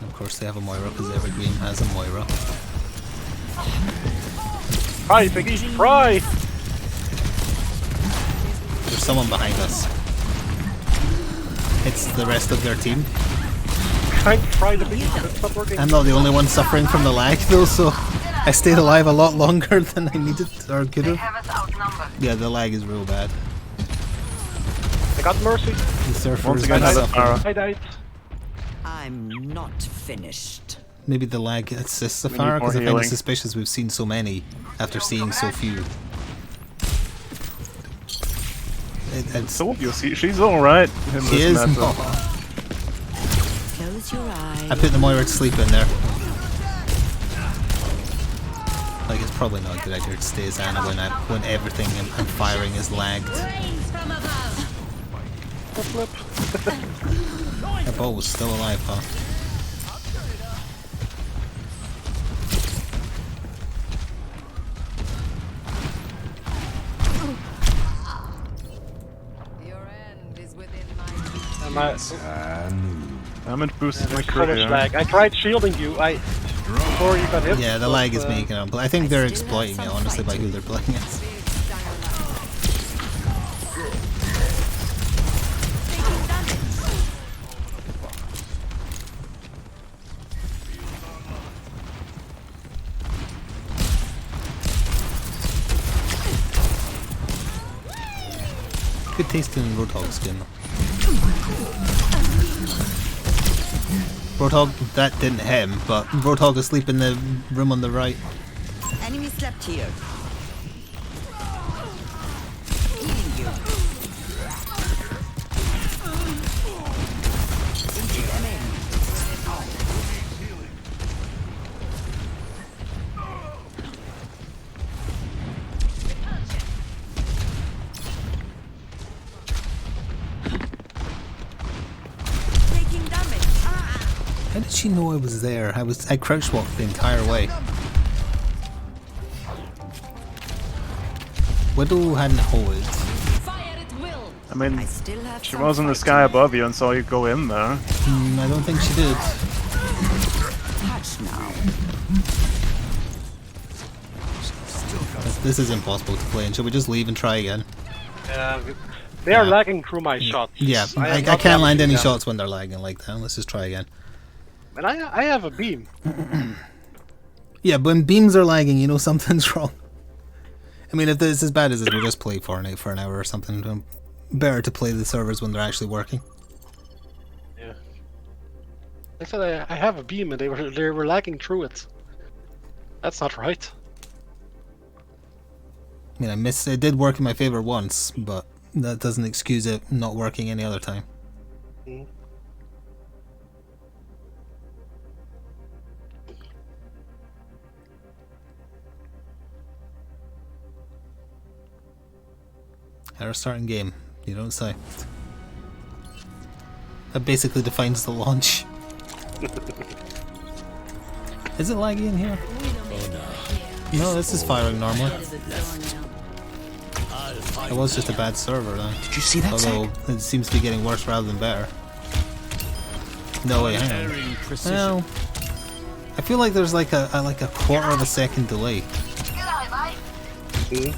And of course they have a Moira because every game has a Moira. Fry, Piggy, fry! There's someone behind us. It's the rest of their team. Trying to fry the beast, but it's not working. I'm not the only one suffering from the lag though, so I stayed alive a lot longer than I needed or could have. Yeah, the lag is real bad. I got mercy. The surfer Once is again, suffering. I died. I'm not finished. Maybe the lag assists We need Safara more because I find healing. it suspicious we've seen so many after seeing so few. It's, So you see, she's alright in she this is. matchup. Close your eyes. I put the Moira to sleep in there. Like it's probably not a good idea to stay as Ana when everything and firing is lagged. Flip. That ball was still alive, huh? Your end is within my reach. Damage boosted my Finish career. lag. I tried shielding you. Before you got hit. Yeah, the lag is making it. I think they're exploiting it, honestly, by who they're playing as. Good tasting Roadhog skin. Roadhog, that didn't hit him, but Roadhog asleep in the room on the right. Enemy slept here. Healing you. Into them in. Taking damage. How did she know I was there? I crouch walked the entire way. Widow hadn't hold. I mean, I still have she some was in the fight sky in above you and saw you go in there. I don't think she did. touch now. This is impossible to play, and should we just leave and try again? They are lagging through my shots. Yeah, I can't land any shots when they're lagging like that. Let's just try again. And I have a beam. Yeah, but when beams are lagging, you know something's wrong. I mean, if it's as bad as this, we'll just play Fortnite for an hour or something. Better to play the servers when they're actually working. Yeah. I said I have a beam and they were lagging through it. That's not right. I mean, it did work in my favor once, but that doesn't excuse it not working any other time. Mm. Error starting game. You don't say. That basically defines the launch. Is it laggy in here? No, this is firing normally. It was just a bad server then. Did you see that? Although it seems to be getting worse rather than better. No way, hang on. Well, I feel like there's like a quarter of a second delay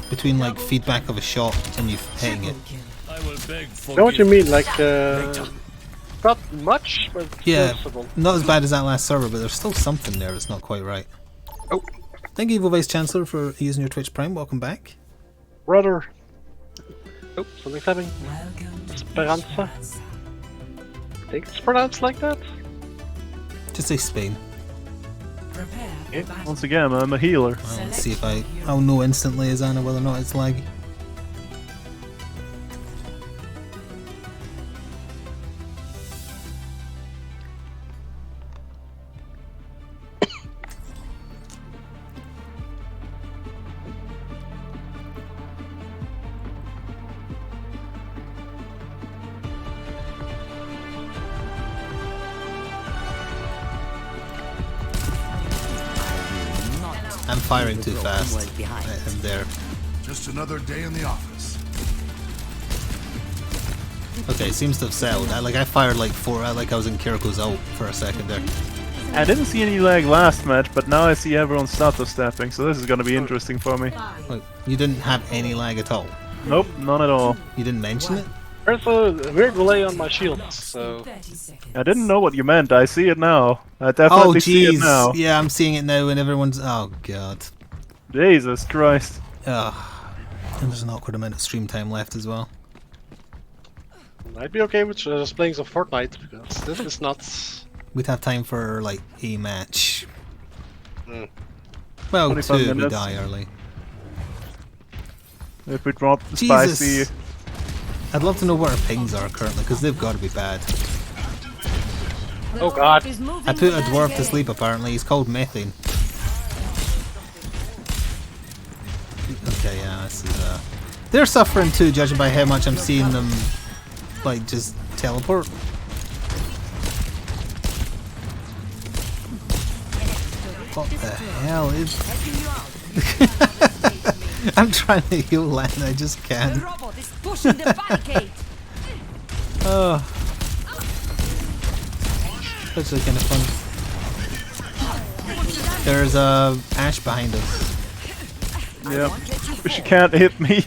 between like feedback of a shot and you hitting it. I know what you mean, like not much, but Yeah, noticeable. not as bad as that last server, but there's still something there that's not quite right. Oh, Thank you, Evil Vice Chancellor, for using your Twitch Prime. Welcome back. brother. Oh, something's happening. Esperanza. I think it's pronounced like that. Just say Spain. Once again, I'm a healer. Well, let's see if I'll know instantly as Anna whether or not it's laggy. I'm firing too fast. I'm there. Just another day in the office. Okay, seems to have settled. I fired like 4, like I was in Kiriko's ult for a second there. I didn't see any lag last match, but now I see everyone auto-stepping, so this is gonna be interesting for me. Wait, you didn't have any lag at all? Nope, none at all. You didn't mention it? There's a weird delay on my shield, so... I didn't know what you meant, I see it now. I definitely see it now. Oh jeez, yeah, I'm seeing it now and everyone's... Oh god. Jesus Christ. Ugh. And there's an awkward amount of stream time left as well. I'd be okay with just playing some Fortnite, because this is not... We'd have time for like a match. Mm. Well, 2 25 if we minutes. die early. If we drop the Jesus. spicy... I'd love to know what our pings are currently, because they've got to be bad. Oh god. I put a dwarf to sleep apparently, he's called Methane. Okay, yeah, this is they're suffering too, judging by how much I'm seeing them, like, just teleport. What the hell is... I'm trying to heal Lan, I just can't. Oh. That's kind of fun. There's a Ash behind us. Yeah, but she can't hit me.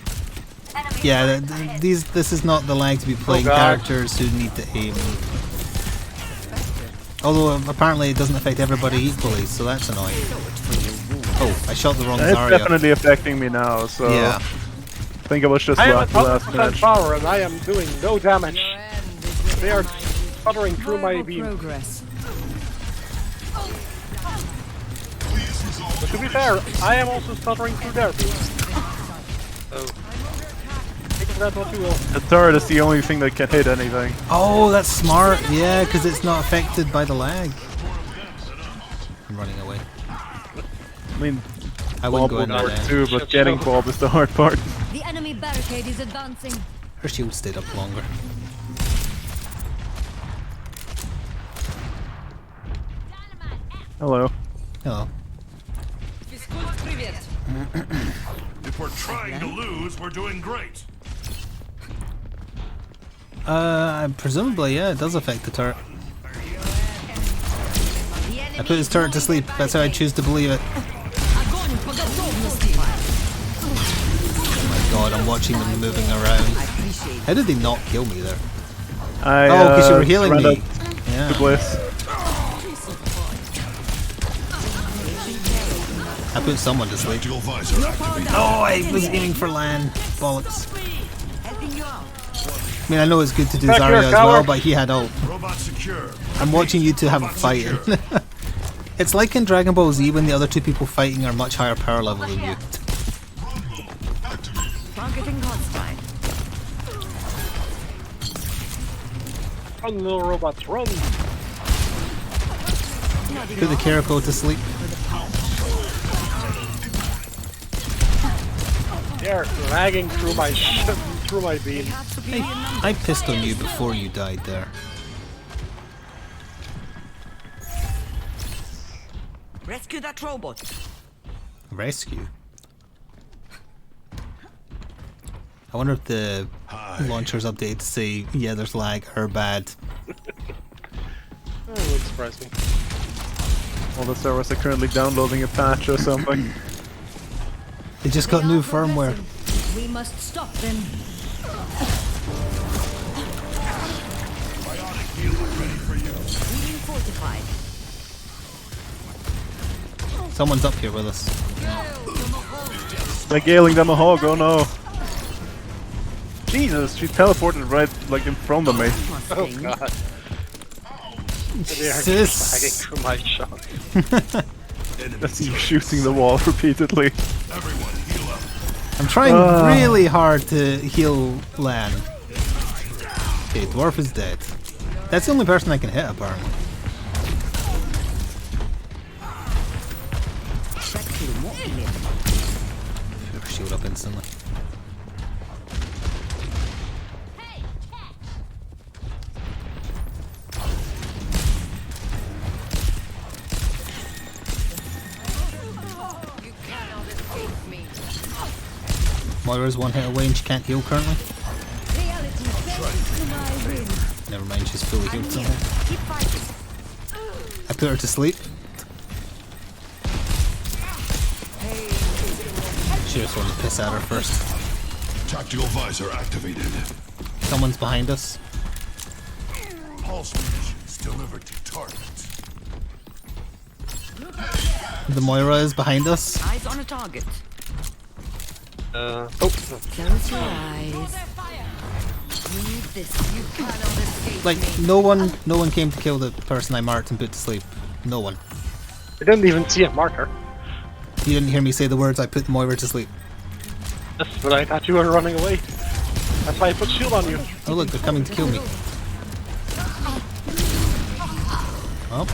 Yeah, this is not the lag to be playing characters who need to aim. Although apparently it doesn't affect everybody equally, so that's annoying. Oh, I shot the wrong It's Zarya. definitely affecting me now, so... Yeah. I think I was just I am last at last 100% match. power and I am doing no damage. They are sputtering through my beam. Progress. But to be fair, I am also stuttering through their beam. So, take that what you will. The turret is the only thing that can hit anything. Oh, that's smart. Yeah, because it's not affected by the lag. I'm running away. I mean, I wouldn't Bob go in would there work now. too, but getting Bob is the hard part. The enemy barricade is advancing. Her shield stayed up longer. Hello. Hello. If we're trying to lose, we're doing great. Presumably, yeah, it does affect the turret. I put his turret to sleep. That's how I choose to believe it. Oh my god, I'm watching them moving around. How did they not kill me there? Oh, because you were healing me. Yeah. The bliss. I put someone to sleep. Oh, I was aiming for Lan. Bollocks. I mean, I know it's good to do Zarya as well, but he had ult. I'm watching you two have a fight. It's like in Dragon Ball Z when the other two people fighting are much higher power level than you. Run, little robots, run! Put the Kiriko to sleep. They're lagging through my through my beam. Hey, I pissed on you before you died there. Rescue that robot. Rescue? I wonder if the launcher's updated to say, yeah, there's lag, or bad. That wouldn't surprise me. All the servers are currently downloading a patch or something. They just got new firmware. We must stop them. Someone's up here with us. Like ailing them a hog, oh no. Jesus, she teleported right like in front of me. Oh god. They are Jesus. lagging through my shot. That's you shooting the wall repeatedly. I'm trying really hard to heal Lan. Okay, Dwarf is dead. That's the only person I can hit, apparently. Shield up instantly. Moira's one hit away and she can't heal currently. Never mind, she's fully healed somehow. Keep fighting. I put her to sleep. She just wanted to piss at her first. Tactical visor activated. Someone's behind us. Pulse munitions delivered to target. The Moira is behind us. Eyes on a target. Oh. Close your eyes. Need this. You cannot escape Like, me. no one came to kill the person I marked and put to sleep. No one. I didn't even see a marker. You didn't hear me say the words, I put the Moira to sleep. Yes, but I thought you were running away. That's why I put shield on you. Oh look, they're coming to kill me. Oh,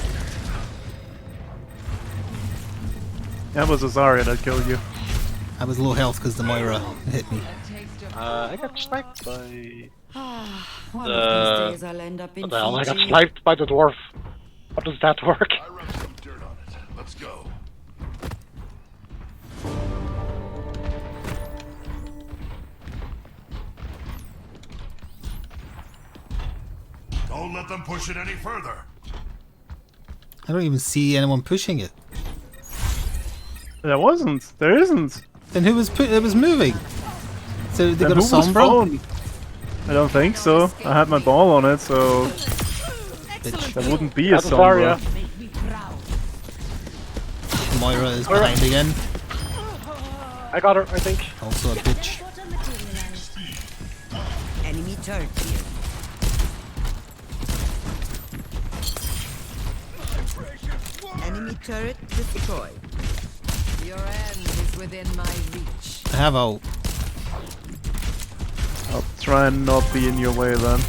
That was a Zarya that killed you. I was low health because the Moira hit me. I got sniped by... One of these days I'll end up in What the hell? I got Fiji. sniped by the dwarf. How does that work? I rubbed some dirt on it. Let's go. Don't let them push it any further. I don't even see anyone pushing it. There wasn't. There isn't. Then who was it was moving? So they Then got a who was Sombra? phone? I don't think so. I had my ball on it, so Bitch. there wouldn't be a That's Zarya. Sombra. Moira is behind again. I got her, I think. Also a bitch. Enemy turret here. Enemy turret destroyed. Your end is within my reach. I have ult. I'll try and not be in your way then.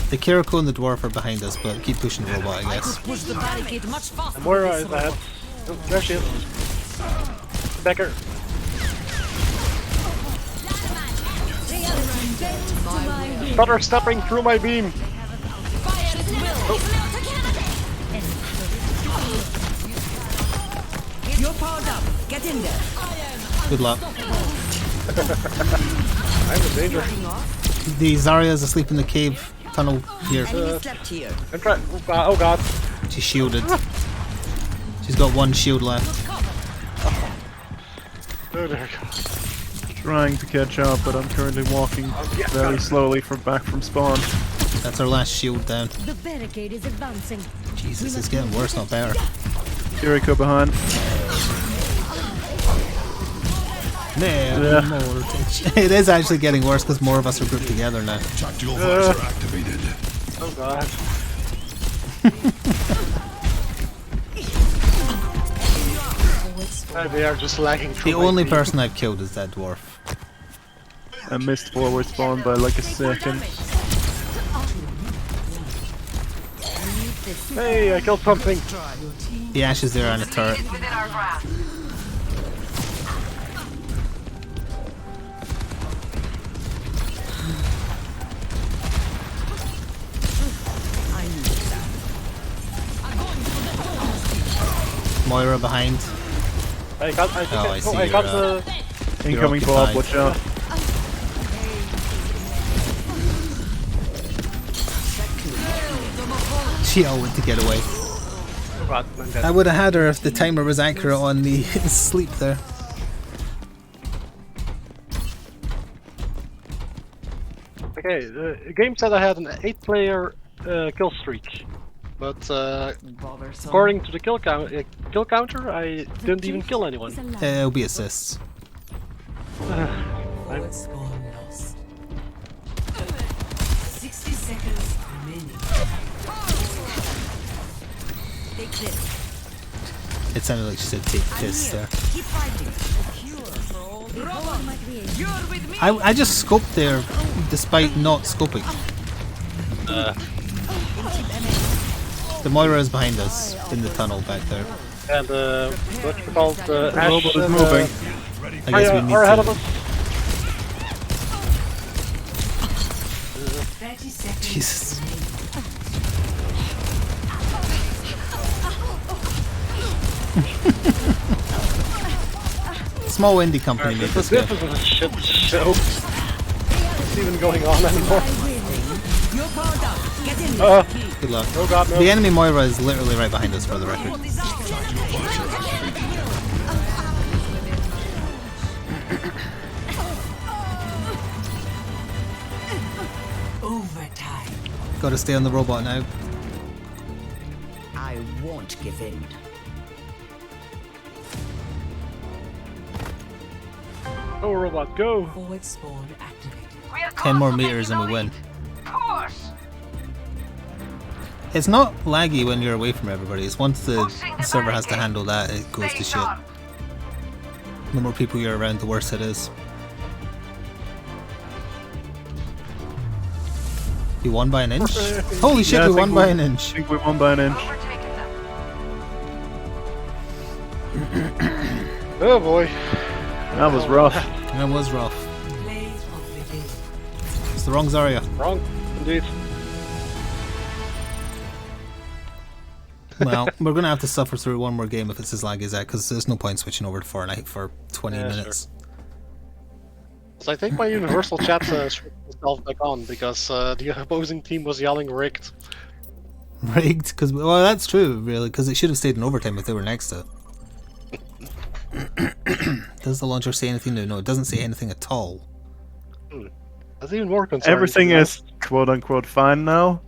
The Kiriko and the dwarf are behind us, but keep pushing the robot, I guess. Push the barricade much faster. Moira is ahead. Oh, there she is. Becker. Stutter stepping through my beam. You're powered up. Get in there. Good luck. I'm in danger. The Zarya is asleep in the cave tunnel here. Enemy slept here. I'm trying. Oh god. She's shielded. She's got one shield left. Oh, there we go. Trying to catch up, but I'm currently walking very slowly back from spawn. That's our last shield down. The barricade is advancing. Jesus, it's getting worse, not better. Kiriko behind. Never more attention. It is actually getting worse because more of us are grouped together now. Tactical visor activated. Oh god. They are just lagging through The my only beam. person I've killed is that dwarf. I missed forward spawn by like a second. Hey, I killed something. The ashes there on a turret. Within our grasp. Moira behind. I got. I think Oh, I see I got you're, the. Incoming You're Bob, occupied. watch out. She went to get away. Oh god, I'm dead. I would have had her if the timer was accurate on the sleep there. Okay, the game said I had an 8-player kill streak, but according to the kill counter, I didn't even kill anyone. It'll be assists. I'm- 60 seconds remaining. Take this. It sounded like she said take this there. Keep fighting. I just scoped there despite not scoping. The Moira is behind us in the tunnel back there. And what's it called? Ash Robot is and, moving. I guess we need are ahead of to. us. 30 seconds. Jesus. Small indie company made this This game. is a shit show. What's even going on anymore? You're powered Good luck. Oh god, no. The enemy Moira is literally right behind us, for the record. Overtime. Gotta stay on the robot now. I won't give in. Go, robot, go! Forward spawn activated. 10 more meters and we win. Push! It's not laggy when you're away from everybody. It's once the server has to handle that, it goes to shit. The more people you're around, the worse it is. You won by an inch? Holy shit, Yeah, we I won think by an inch. I think we won by an inch. Oh boy. That was rough. That was rough. Play of the game. It's the wrong Zarya. Wrong, indeed. Well, we're gonna have to suffer through one more game if it's as laggy as that, because there's no point switching over to Fortnite for 20 Yeah, minutes. So I think my universal chat switched itself back on because the opposing team was yelling rigged. Rigged? Because, well, that's true, really, because it should have stayed in overtime if they were next to it. Does the launcher say anything new? No, it doesn't say anything at all. That's even more concerning. Everything is quote unquote fine now.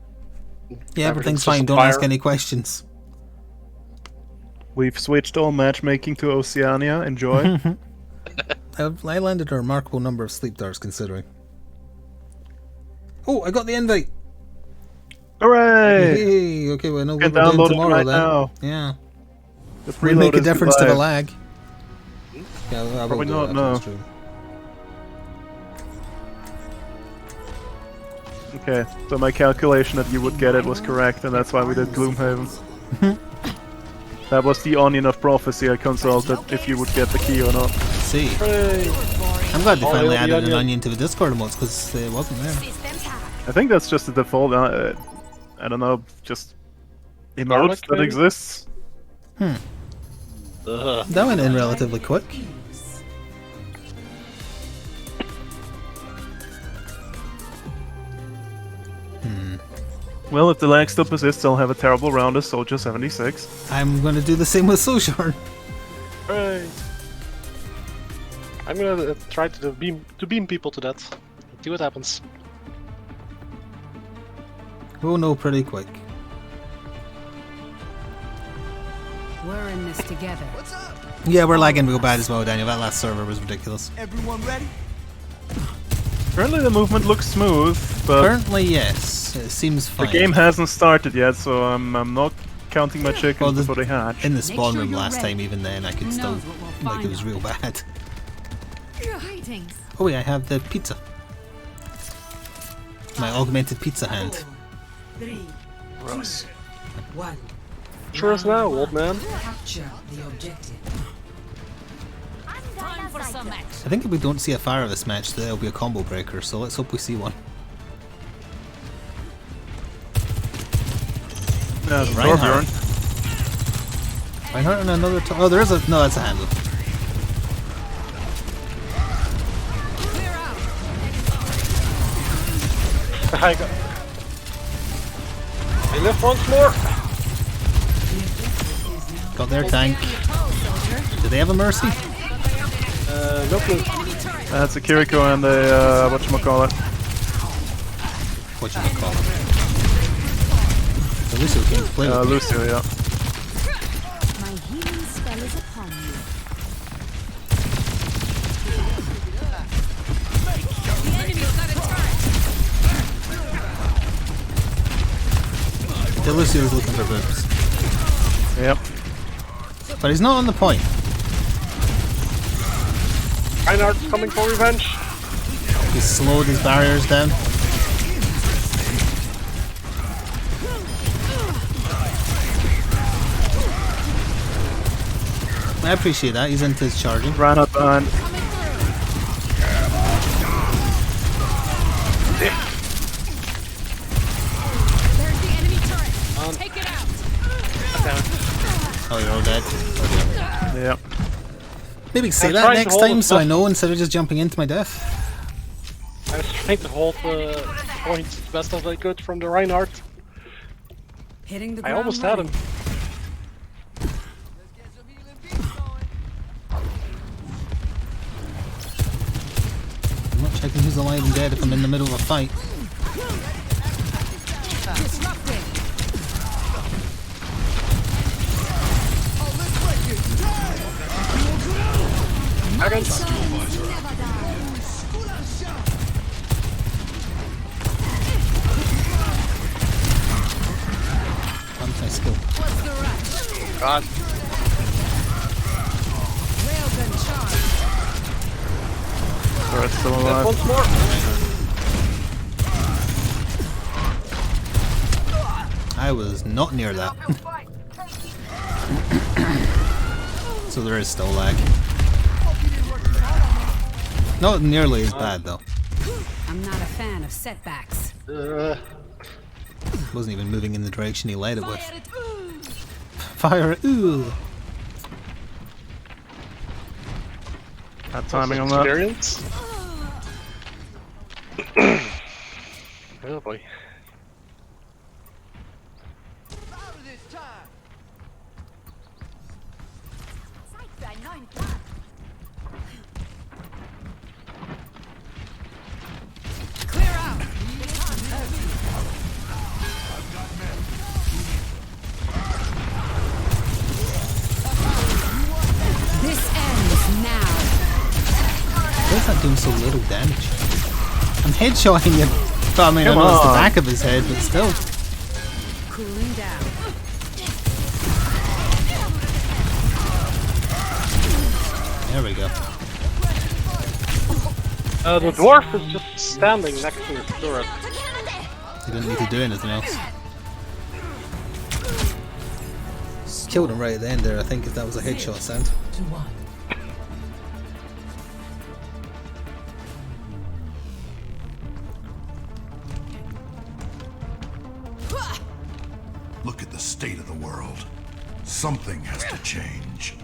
Yeah, everything's Everything's fine, just don't fire. ask any questions. We've switched all matchmaking to Oceania. Enjoy. I landed a remarkable number of sleep darts, considering. Oh, I got the invite! Hooray! Hey, okay, well, I know You what can we're doing download it tomorrow right then. now. Yeah. The Will it preload make a is difference to the live. lag? Yeah, I will Probably do not, that, no. that's true. Okay, so my calculation that you would get it was correct, and that's why we did Gloomhaven. That was the onion of prophecy I consulted, if you would get the key or not. See. Hooray. I'm glad they Oh, finally the added an onion. onion to the Discord emotes, because it wasn't there. I think that's just the default, I don't know, just emote Garlic, that maybe? exists. That went in relatively quick. Well, if the lag still persists, I'll have a terrible round as Soldier 76. I'm going to do the same with Sojourn. Hooray. I'm gonna try to beam people to that. See what happens. We'll know pretty quick. We're in this together. Yeah, we're lagging real bad as well, Daniel. That last server was ridiculous. Everyone ready? Currently the movement looks smooth, but Currently, yes. It seems the fine. game hasn't started yet, so I'm not counting my chickens Well, before they hatch. In the spawn sure room you're last ready. time, even then, I could Who still... knows what we'll Like, find it was out. real bad. Greetings. Oh wait, I have the pizza. My augmented pizza hand. 3, Gross. 1. Sure as now, old man. Capture the objective. Time for some action. I think if we don't see a fire this match, there'll be a combo breaker, so let's hope we see one. Torbjorn. Reinhardt and another... Oh, there is a... No, that's a handle. I got. I live once more. Got their tank. Do they have a mercy? No clue. That's a Kiriko and a, whatchamacallit. What you call it? The Lucio came to play with me. Lucio, yeah. My healing spell is upon you. The Lucio is looking for boobs. Yep. But he's not on the point. Reinhardt's coming for revenge. He's slowed his barriers down. I appreciate that, he's into his charging. Ran up behind. There's the enemy turret. Take it out. Oh, you're all dead. Yep. Maybe say I'm that trying to next hold time it so I up. know instead of just jumping into my death. I was trying to hold the point as best as I could from the Reinhardt. Hitting the I ground almost had him. running. I'm not checking who's alive and dead if I'm in the middle of a fight. Disrupting. Anti-skill. What's the rush? God. Railgun charge. Turret's still alive. Once more. I was not near that. So there is still lag. Not nearly as bad though. I'm not a fan of setbacks. Wasn't even moving in the direction he led it with. Fire it! Ooh! Bad timing on that. Experience. Oh boy. Clear out. This ends now. Why is that doing so little damage? I'm headshotting him. But I mean, I Come know it's the on. back of his head, but still. Cooling down. There we go. The dwarf is just standing next to his turret. He didn't need to do anything else. Just killed him right at the end there, I think, if that was a headshot sound. Look at the state of the world. Something has to change.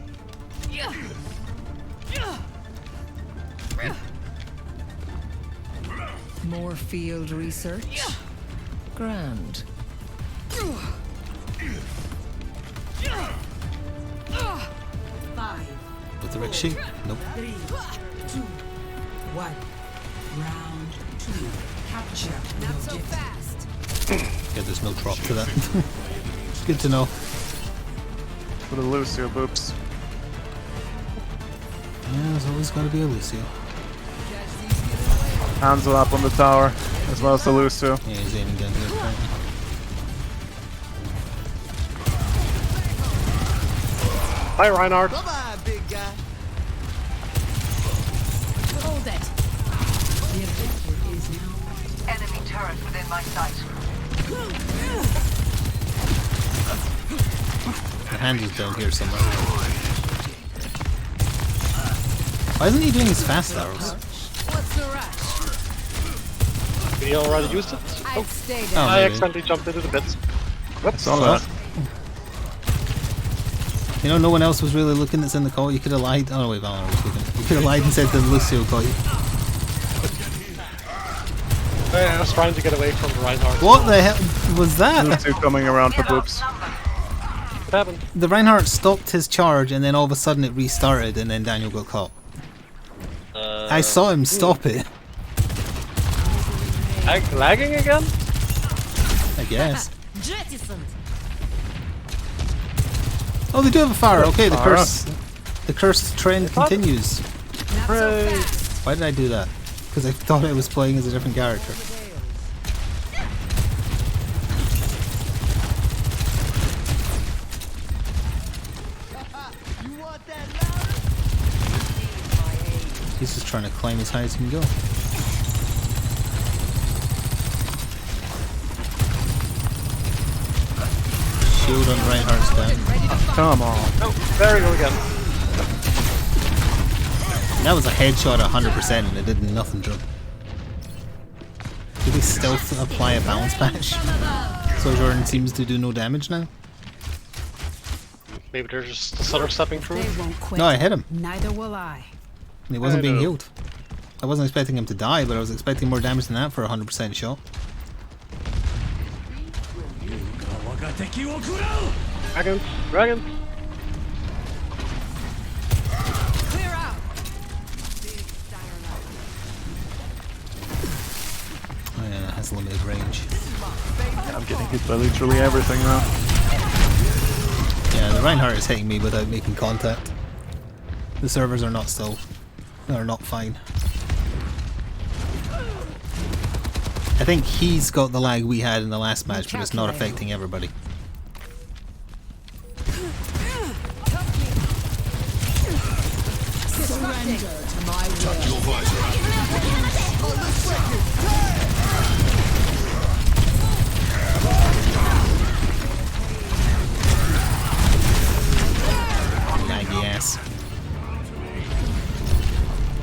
More field research? Grand. With the ricochet? Nope. 3, 2, 1. Round 2. Capture. Not so fast. Yeah, there's no drop to that. Good to know. For the Lucio boops. Yeah, there's always gotta be a Lucio. Hands are up on the tower, as well as the Lucio. Yeah, he's aiming down here apparently. Hi, Reinhardt. Bye-bye, big guy. Hold it. The objective is now. Enemy turret within my sight. The hand is down here somewhere. Why isn't he doing his fast arrows? What's the rush? He already used it. I'd stay Oh, there. I maybe. accidentally jumped into the bits. Whoops, on that. You know, no one else was really looking that's in the call. You could have lied. Oh, no, wait, Valor was looking. You could have lied and said that Lucio got you. I was trying to get away from the Reinhardt. What the hell was that? Lucio coming around for boops. What happened? The Reinhardt stopped his charge and then all of a sudden it restarted and then Daniel got caught. I saw him stop it, Lagging again? I guess. Jettisoned. Oh, they do have a fire. Okay, the Fire. cursed trend continues. Not so fast. Why did I do that? Because I thought I was playing as a different character. He's just trying to climb as high as he can go. Shield on Reinhardt's down. Come on. Oh, there we go again. That was a headshot 100% and it did nothing to him. Did he stealth apply a balance patch? So Jordan seems to do no damage now? Maybe they're just sort of stepping through. They won't quit. No, I hit him. Neither will I. And he wasn't I being know. healed. I wasn't expecting him to die, but I was expecting more damage than that for a 100% shot. Dragons, dragons. Clear out. Oh yeah, it has limited range. I'm getting hit by literally everything now. Yeah, the Reinhardt is hitting me without making contact. The servers are not fine. I think he's got the lag we had in the last match, but it's not affecting everybody. Surrender to my will. Laggy ass.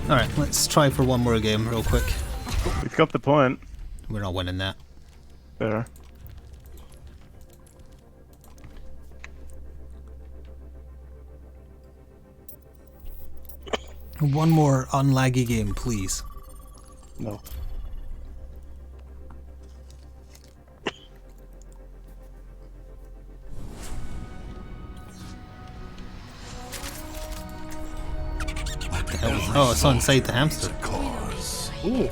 Alright, let's try for one more game real quick. We've got the point. We're not winning that. There. One more unlaggy game, please. No. What the hell is that? Oh, it's on Inside the Hamster. Ooh.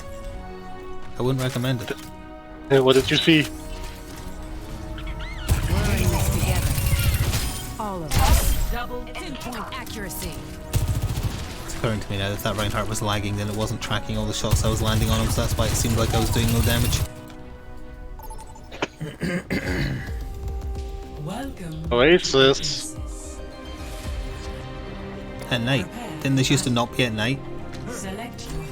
I wouldn't recommend it. What did you see? Together. All of us. Double pinpoint accuracy. It's occurring to me now that that Reinhardt was lagging, then it wasn't tracking all the shots I was landing on him, so that's why it seemed like I was doing no damage. Welcome. Oasis. At night. Didn't this used to not be at night? Select your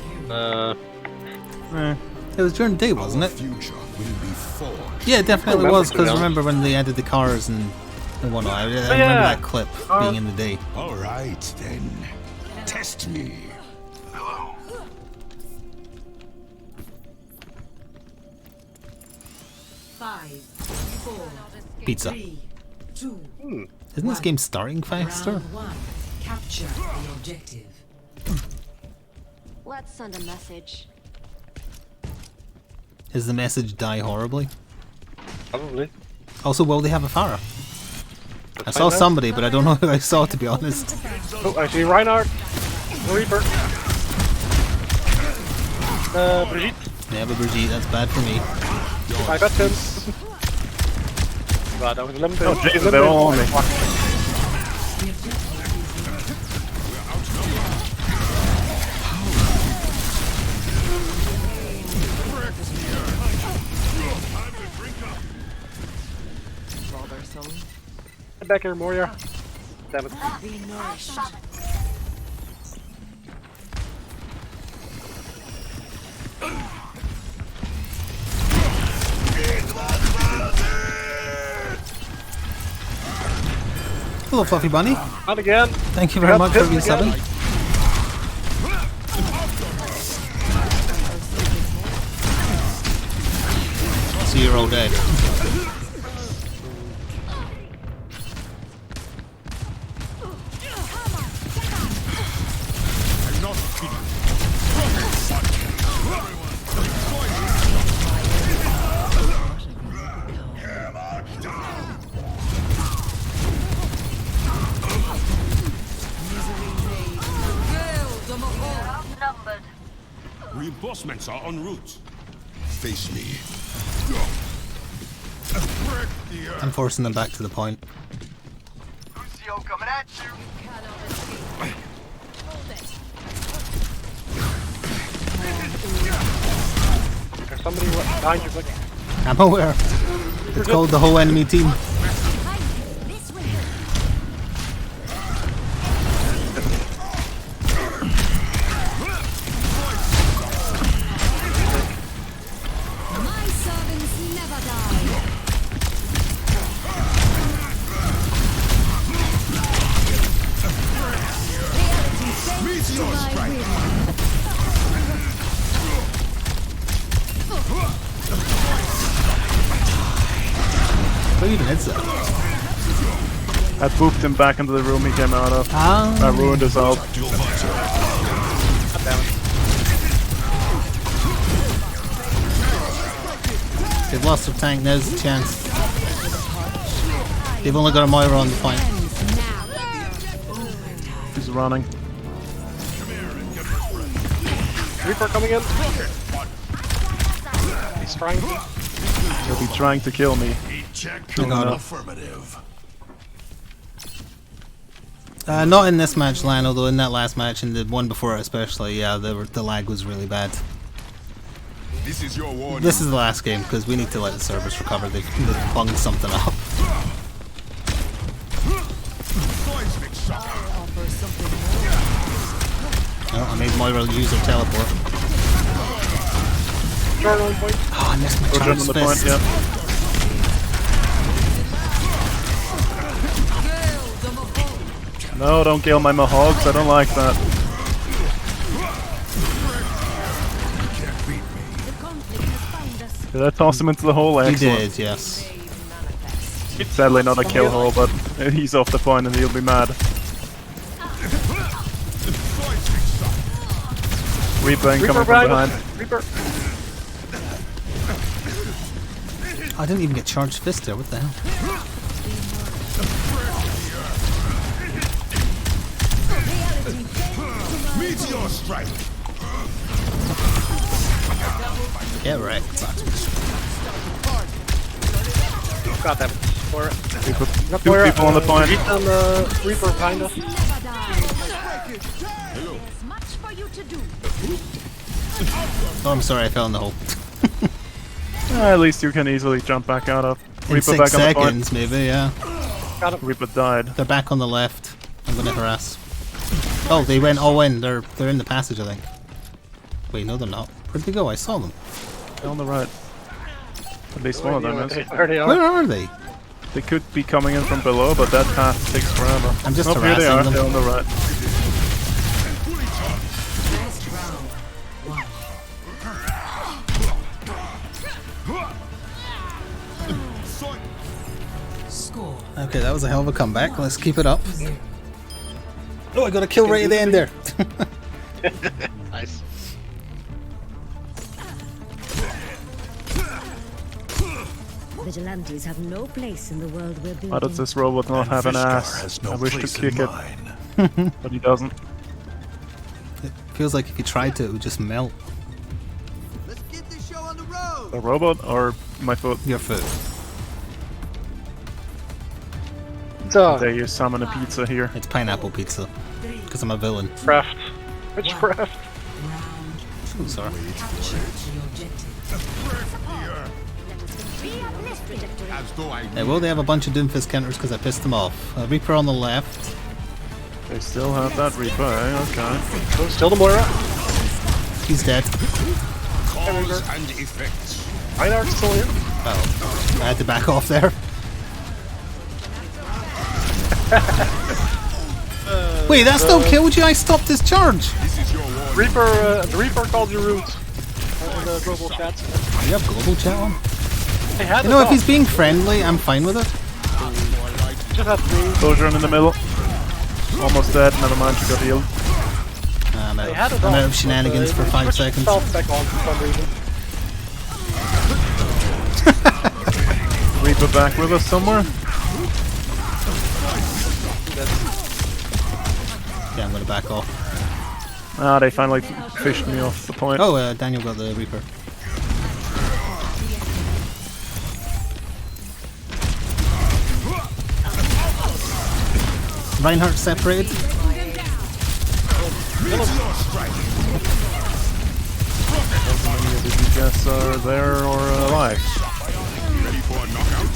hero. It was during the day, wasn't it? Future will be forged. Yeah, it definitely remember, was, because to be remember when they added the cars and whatnot. I remember yeah. that clip being in the day. All right, then. Test me. Hello. Five, four, Pizza. 3, 2, Isn't this game starting faster? round one. Capture the objective. Let's send a message. Is the message die horribly? Probably. Also, will they have a Pharah? I saw find out. somebody, but I don't know who I saw, to be honest. Oh, I see Reinhardt. Reaper. Brigitte. Yeah, but Brigitte, that's bad for me. I got him. Right, that was limited. Oh, Jesus, they're all on me. Get back here, Moria. Damn it. Be nourished. Hello, Fluffy Bunny. Not again. Thank you very much for being subbing. So you're all dead. Outnumbered. Reinforcements are en route. Face me. I'm forcing them back to the point. Lucio coming at you. There's somebody behind you. I'm aware. It's called the whole enemy team. My servants never die. Meteor strike. Who even is that? I booped him back into the room he came out of. I ruined his ult. They've lost their tank, now's the chance. They've only got a Moira on the point. He's running. Reaper coming in. He's trying to. He'll be trying to kill me. I got him. Affirmative. Not in this match, Lano, though in that last match and the one before it especially, yeah, the lag was really bad. This is your warning. This is the last game, because we need to let the servers recover. They've bunged something up. Oh, I made Moira use her teleport. Turn on point. Oh, I missed my Go charge on the point, fist. yeah. No, don't kill my Mahogs, I don't like that. Did I toss him into the hole? He Excellent. did, yes. Sadly not a kill hole, but he's off the point and he'll be mad. Reaper incoming from behind. Reaper. I didn't even get charged fist there, what the hell? Meteor strike. Get wrecked. Got them. Moira. Two people on the point. And Reaper behind us. Oh, I'm sorry, I fell in the hole. At least you can easily jump back out of. In Reaper 6 back on the seconds, maybe, yeah. Got him. point. Reaper died. They're back on the left. I'm gonna harass. Oh, they went all in. They're in the passage, I think. Wait, no, they're not. Where'd they go? I saw them. On the right. At least one of them is. There they are. Where are they? They could be coming in from below, but that path takes forever. I'm just Here they are. harassing them. They're on the right. Okay, that was a hell of a comeback. Let's keep it up. Oh, I got a kill right at the end there. Nice. Vigilantes have no place in the world we're building. Why does this robot not have an ass? Has no I wish to place kick in it, mine. but he doesn't. It feels like if you tried to, it would just melt. Let's get this show on the road. A robot or my foot? Your foot. So, There you summon a pizza here. It's pineapple pizza. Because I'm a villain. craft. Which craft? Oh, sorry. Yeah, well, they have a bunch of Doomfist counters because I pissed them off. Reaper on the left. They still have that Reaper, eh? Okay. Oh, still the Moira. He's dead. Cause and effects. Reinhardt's still here. Oh, I had to back off there. Wait, that still killed you? I stopped his charge. This is your warning. Reaper, the Reaper called you rude. In the global chat. You have global chat on? Hey, had You know, if he's being friendly, I'm fine with it. just have to. Closure in the middle. Almost dead. Never mind, she got healed. I'm They had out, it I'm on, out of shenanigans for 5 seconds. Itself back on for some reason. Reaper back with us somewhere. Yeah, I'm gonna back off. Ah, they finally fished me off the point. Oh, Daniel got the Reaper. Reinhardt separated. How many of you guys are there or alive? Ready for a knockout?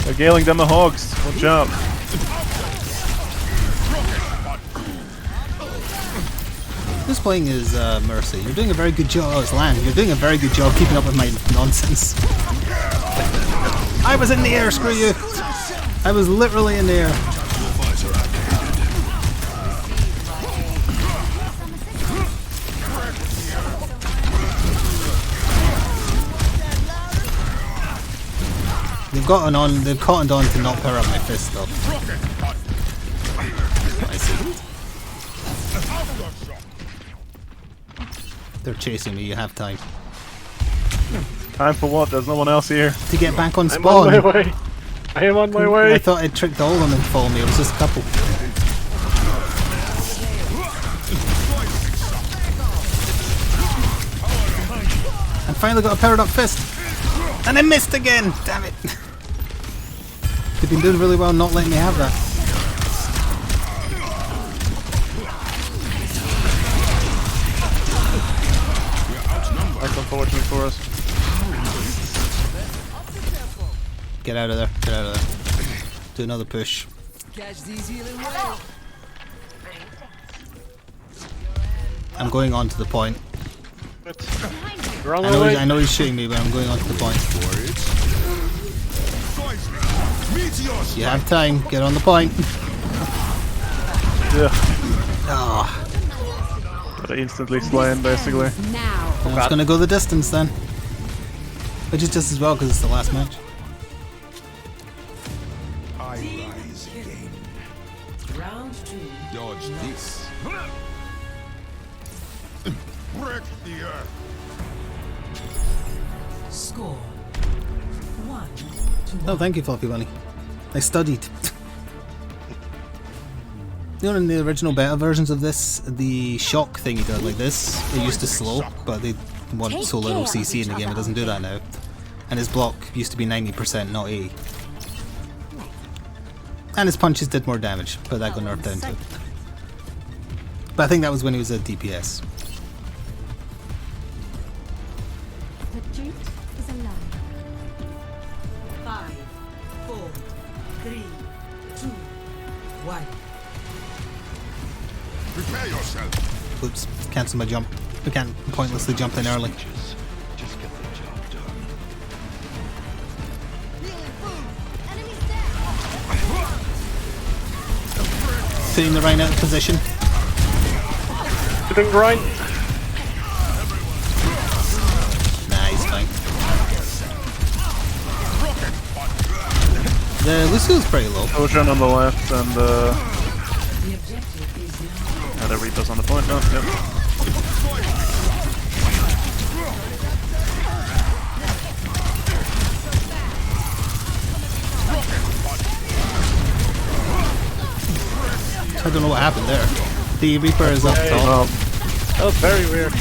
They're galing them the hogs. Watch out. Who's playing is Mercy? You're doing a very good job. Oh, it's Lan. You're doing a very good job keeping up with my nonsense. I was in the air, screw you! I was literally in the air. They've cottoned on to not power up my fist though. I see. They're chasing me, you have time. Time for what? There's no one else here. To get back on I'm on spawn. my way. I am on my way. I thought I'd tricked all of them to follow me. It was just a couple. I finally got a powered up fist. And I missed again! Damn it! They've been doing really well not letting me have that. That's unfortunate for us. Get out of there. Get out of there. Do another push. Catch these healing waves. I'm going on to the point. You're on my way. I know he's shooting me, but I'm going on to the point. You have time. Get on the point. Yeah. Oh, Got instantly slain, basically. Now. I was gonna go the distance then. Which is just as well because it's the last match. I rise again. Round 2. Dodge this. Break the earth. Score 1-1. Oh, thank you, Fluffy Bunny. I studied. You know, in the original beta versions of this, the shock thing he does like this, it used to slow, but they want so little CC in the game, it doesn't do that now. And his block used to be 90%, not 80. And his punches did more damage, but that got nerfed down to it. But I think that was when he was at DPS. The truth is a lie. 5, 4, 3, 2, 1. Prepare yourself. Oops, cancel my jump. I can't pointlessly jump in early. Just get the job done. Putting the Rhino out of position. Didn't grind. Nice, fine. The Lucio's pretty low. Ocean on the left and The objective is now. the Reaper's on the point now. Yep. I don't know what happened there. The Reaper is up top. Well, That was very weird.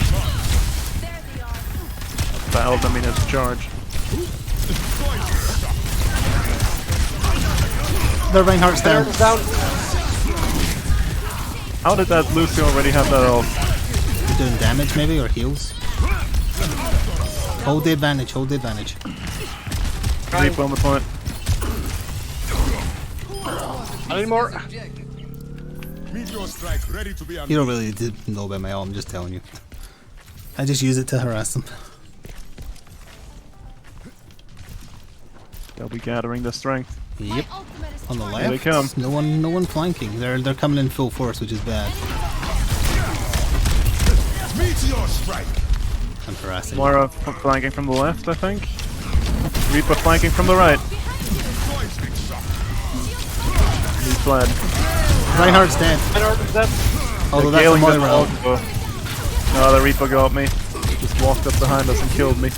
that held them in its charge. The Reinhardt's down. Turns down. How did that Lucio already have that ult? Doing damage maybe, or heals. Hold the advantage, hold the advantage. Reaper on the point. Not anymore. Meteor strike ready to be You don't really know about my ult, I'm just telling you. I just use it to harass them. They'll be gathering the strength. Yep. On the Here they left, come. no one flanking. They're coming in full force, which is bad. Meteor strike. I'm harassing. Moira flanking from the left, I think. Reaper flanking from the right. He fled. Reinhardt's dead. Reinhardt is dead. Although The that's a Galen got Moira ult. ult, but- No, the Reaper got me. Just walked up behind us and killed me.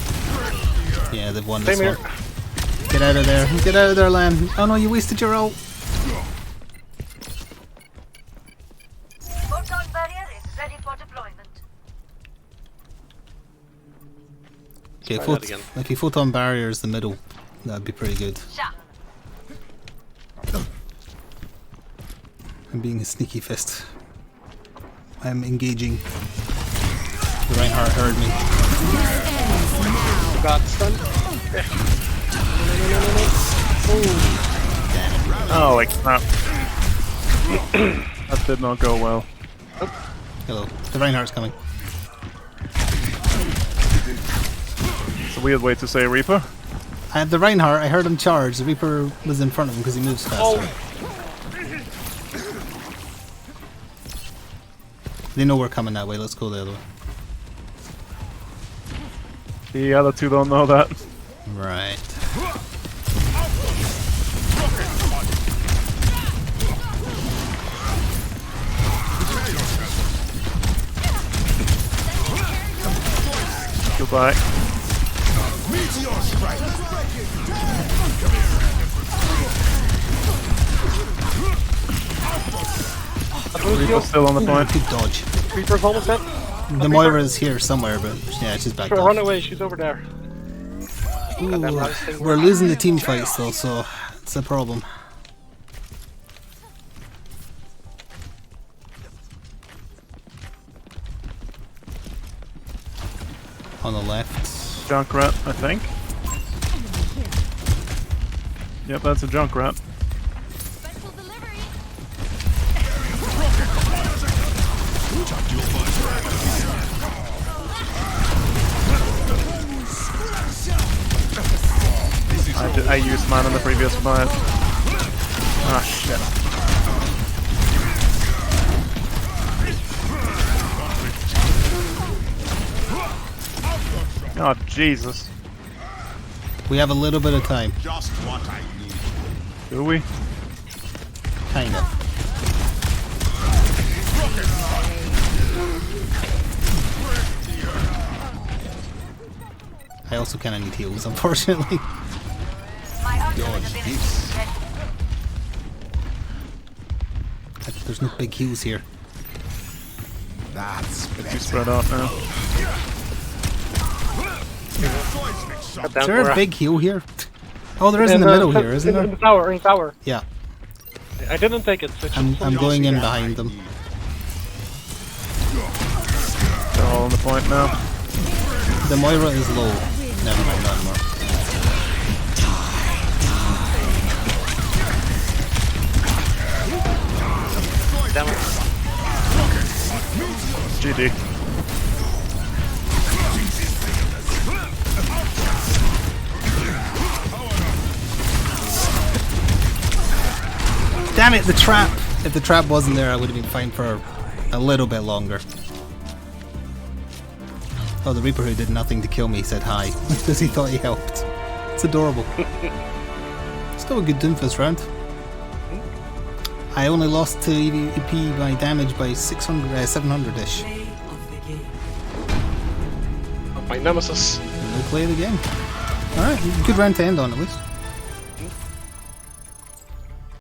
Yeah, they've won this Same one. here. Get out of there. Get out of there, Lamb. Oh no, you wasted your ult. Photon barrier is ready for deployment. Okay, Try that again. if you photon barrier is the middle, that'd be pretty good. Shot. I'm being a sneaky fist. I'm engaging. The Reinhardt heard me. Got stunned. Oh, like crap. That did not go well. Hello. The Reinhardt's coming. It's a weird way to say Reaper. I had the Reinhardt, I heard him charge. The Reaper was in front of him because he moves faster. They know we're coming that way, let's go the other way. The other two don't know that. Right. Goodbye. Reaper's still on the point. Good dodge. Reaper's almost dead. The Moira is here somewhere, but yeah, she's back Sure, off. run away, she's over there. Ooh, we're losing the team fights though, so it's a problem. On the left. Junkrat, I think. Yep, that's a Junkrat. I used mine on the previous fight. Ah, shit. Oh, Jesus. We have a little bit of time. Just what I need. Do we? Kind of. I also kind of need heals, unfortunately. Dodge this. There's no big heals here. That's You spread out now. Cut down Is there for a big heal here? Oh, there is in the middle here, isn't there? In the tower, in the tower. Yeah. I didn't take it. So it's I'm just going in behind them. They're all on the point now. The Moira is low. Never mind, not anymore. Damn it. GG. Damn it, the trap! If the trap wasn't there, I would have been fine for a little bit longer. Oh, the Reaper who did nothing to kill me said hi, because he thought he helped. It's adorable. Still a good Doomfist round. I only lost to EVP by damage by 700-ish. My nemesis. No play of the game. Alright, good round to end on at least.